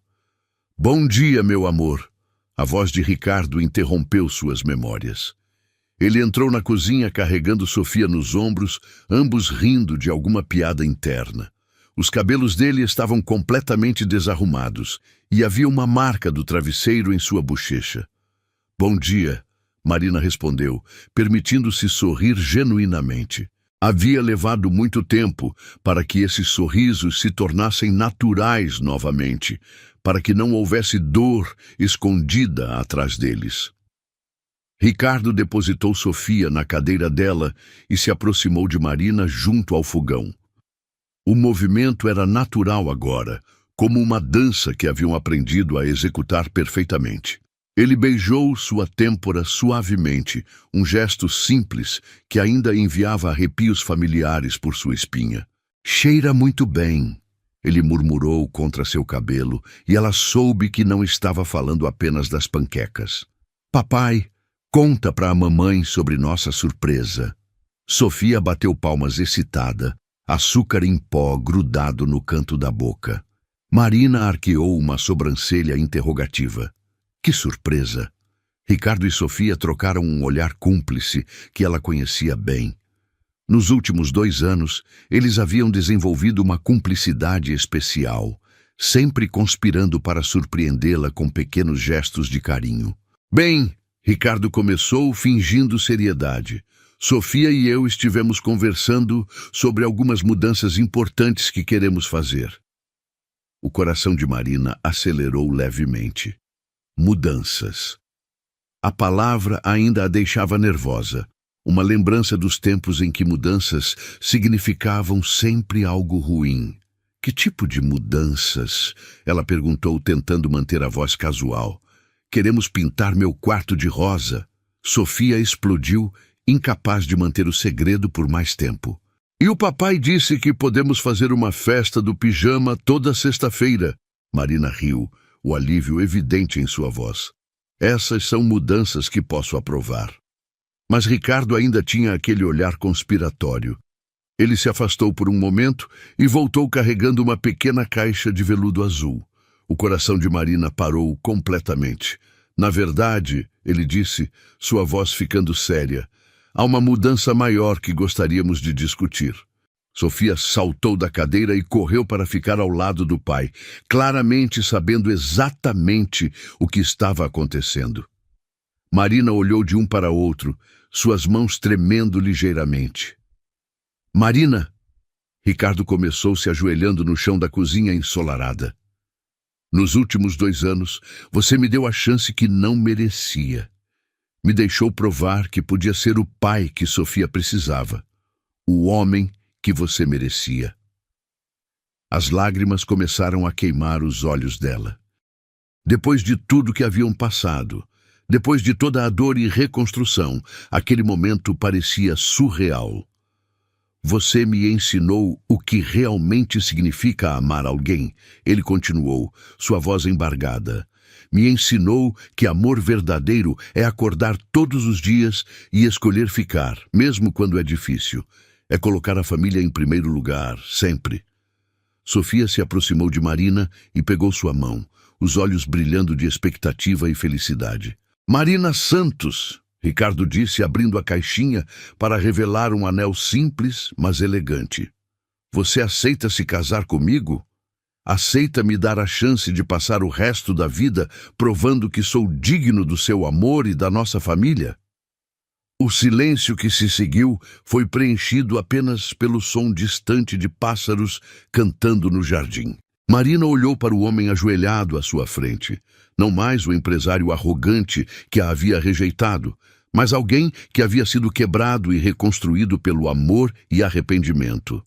"Bom dia, meu amor." A voz de Ricardo interrompeu suas memórias. Ele entrou na cozinha carregando Sofia nos ombros, ambos rindo de alguma piada interna. Os cabelos dele estavam completamente desarrumados e havia uma marca do travesseiro em sua bochecha. "Bom dia," Marina respondeu, permitindo-se sorrir genuinamente. Havia levado muito tempo para que esses sorrisos se tornassem naturais novamente, para que não houvesse dor escondida atrás deles. Ricardo depositou Sofia na cadeira dela e se aproximou de Marina junto ao fogão. O movimento era natural agora, como uma dança que haviam aprendido a executar perfeitamente. Ele beijou sua têmpora suavemente, um gesto simples que ainda enviava arrepios familiares por sua espinha. "Cheira muito bem," ele murmurou contra seu cabelo, e ela soube que não estava falando apenas das panquecas. "Papai, conta para a mamãe sobre nossa surpresa." Sofia bateu palmas excitada, açúcar em pó grudado no canto da boca. Marina arqueou uma sobrancelha interrogativa. Que surpresa! Ricardo e Sofia trocaram um olhar cúmplice que ela conhecia bem. Nos últimos 2 anos, eles haviam desenvolvido uma cumplicidade especial, sempre conspirando para surpreendê-la com pequenos gestos de carinho. "Bem," Ricardo começou fingindo seriedade, "Sofia e eu estivemos conversando sobre algumas mudanças importantes que queremos fazer." O coração de Marina acelerou levemente. Mudanças. A palavra ainda a deixava nervosa. Uma lembrança dos tempos em que mudanças significavam sempre algo ruim. Que tipo de mudanças? Ela perguntou, tentando manter a voz casual. Queremos pintar meu quarto de rosa. Sofia explodiu, incapaz de manter o segredo por mais tempo. E o papai disse que podemos fazer uma festa do pijama toda sexta-feira. Marina riu, o alívio evidente em sua voz. Essas são mudanças que posso aprovar. Mas Ricardo ainda tinha aquele olhar conspiratório. Ele se afastou por um momento e voltou carregando uma pequena caixa de veludo azul. O coração de Marina parou completamente. Na verdade, ele disse, sua voz ficando séria, há uma mudança maior que gostaríamos de discutir. Sofia saltou da cadeira e correu para ficar ao lado do pai, claramente sabendo exatamente o que estava acontecendo. Marina olhou de um para outro, suas mãos tremendo ligeiramente. Marina! Ricardo começou se ajoelhando no chão da cozinha ensolarada. Nos últimos 2 anos, você me deu a chance que não merecia. Me deixou provar que podia ser o pai que Sofia precisava. O homem que você merecia. As lágrimas começaram a queimar os olhos dela. Depois de tudo que haviam passado, depois de toda a dor e reconstrução, aquele momento parecia surreal. Você me ensinou o que realmente significa amar alguém, ele continuou, sua voz embargada. Me ensinou que amor verdadeiro é acordar todos os dias e escolher ficar, mesmo quando é difícil. É colocar a família em primeiro lugar, sempre. Sofia se aproximou de Marina e pegou sua mão, os olhos brilhando de expectativa e felicidade. Marina Santos! Ricardo disse, abrindo a caixinha para revelar um anel simples, mas elegante. Você aceita se casar comigo? Aceita me dar a chance de passar o resto da vida provando que sou digno do seu amor e da nossa família? O silêncio que se seguiu foi preenchido apenas pelo som distante de pássaros cantando no jardim. Marina olhou para o homem ajoelhado à sua frente. Não mais o empresário arrogante que a havia rejeitado, mas alguém que havia sido quebrado e reconstruído pelo amor e arrependimento.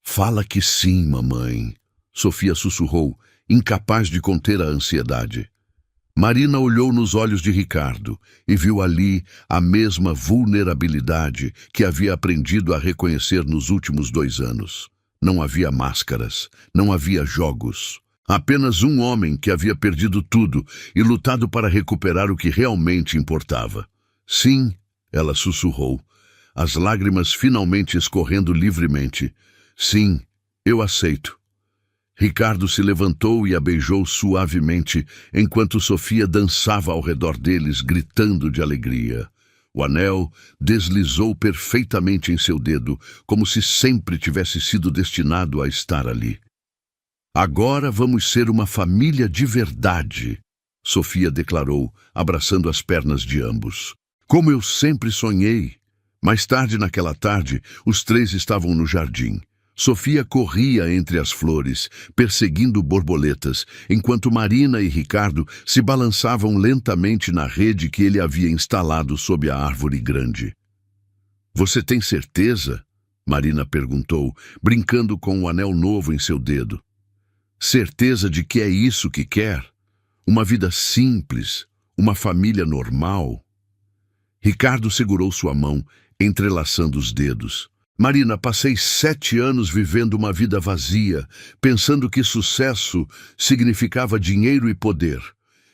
Fala que sim, mamãe, Sofia sussurrou, incapaz de conter a ansiedade. Marina olhou nos olhos de Ricardo e viu ali a mesma vulnerabilidade que havia aprendido a reconhecer nos últimos 2 anos. Não havia máscaras, não havia jogos. Apenas um homem que havia perdido tudo e lutado para recuperar o que realmente importava. Sim, ela sussurrou, as lágrimas finalmente escorrendo livremente. Sim, eu aceito. Ricardo se levantou e a beijou suavemente, enquanto Sofia dançava ao redor deles, gritando de alegria. O anel deslizou perfeitamente em seu dedo, como se sempre tivesse sido destinado a estar ali. Agora vamos ser uma família de verdade, Sofia declarou, abraçando as pernas de ambos. Como eu sempre sonhei. Mais tarde naquela tarde, os 3 estavam no jardim. Sofia corria entre as flores, perseguindo borboletas, enquanto Marina e Ricardo se balançavam lentamente na rede que ele havia instalado sob a árvore grande. Você tem certeza? Marina perguntou, brincando com o anel novo em seu dedo. Certeza de que é isso que quer? Uma vida simples, uma família normal? Ricardo segurou sua mão, entrelaçando os dedos. Marina, passei 7 anos vivendo uma vida vazia, pensando que sucesso significava dinheiro e poder.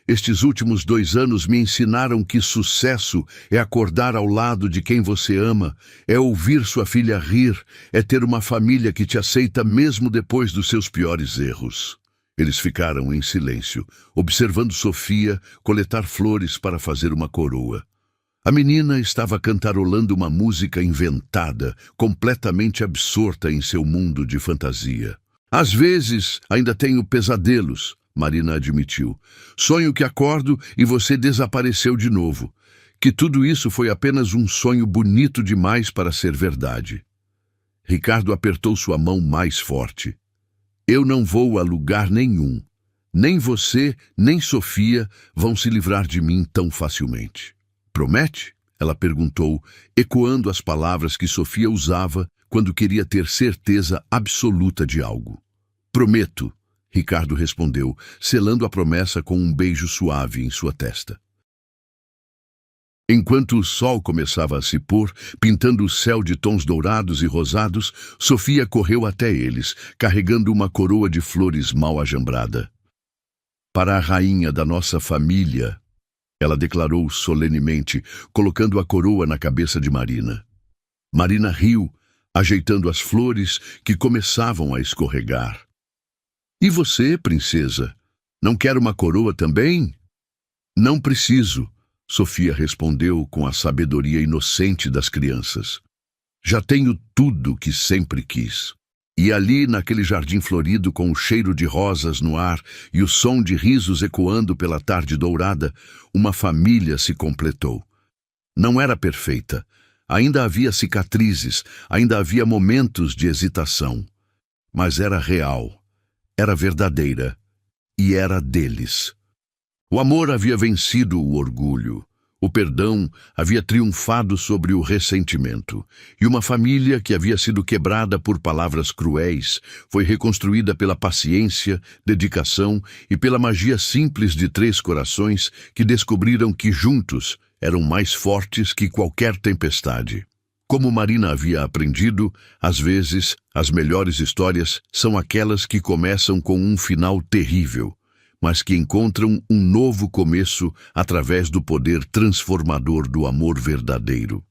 Estes últimos 2 anos me ensinaram que sucesso é acordar ao lado de quem você ama, é ouvir sua filha rir, é ter uma família que te aceita mesmo depois dos seus piores erros. Eles ficaram em silêncio, observando Sofia coletar flores para fazer uma coroa. A menina estava cantarolando uma música inventada, completamente absorta em seu mundo de fantasia. Às vezes, ainda tenho pesadelos, Marina admitiu. Sonho que acordo e você desapareceu de novo. Que tudo isso foi apenas um sonho bonito demais para ser verdade. Ricardo apertou sua mão mais forte. Eu não vou a lugar nenhum. Nem você, nem Sofia vão se livrar de mim tão facilmente. Promete? Ela perguntou, ecoando as palavras que Sofia usava quando queria ter certeza absoluta de algo. Prometo, Ricardo respondeu, selando a promessa com um beijo suave em sua testa. Enquanto o sol começava a se pôr, pintando o céu de tons dourados e rosados, Sofia correu até eles, carregando uma coroa de flores mal ajambrada. Para a rainha da nossa família, ela declarou solenemente, colocando a coroa na cabeça de Marina. Marina riu, ajeitando as flores que começavam a escorregar. E você, princesa, não quer uma coroa também? Não preciso, Sofia respondeu com a sabedoria inocente das crianças. Já tenho tudo que sempre quis. E ali, naquele jardim florido com o cheiro de rosas no ar e o som de risos ecoando pela tarde dourada, uma família se completou. Não era perfeita. Ainda havia cicatrizes, ainda havia momentos de hesitação. Mas era real, era verdadeira e era deles. O amor havia vencido o orgulho. O perdão havia triunfado sobre o ressentimento, e uma família que havia sido quebrada por palavras cruéis foi reconstruída pela paciência, dedicação e pela magia simples de 3 corações que descobriram que juntos eram mais fortes que qualquer tempestade. Como Marina havia aprendido, às vezes, as melhores histórias são aquelas que começam com um final terrível, mas que encontram um novo começo através do poder transformador do amor verdadeiro.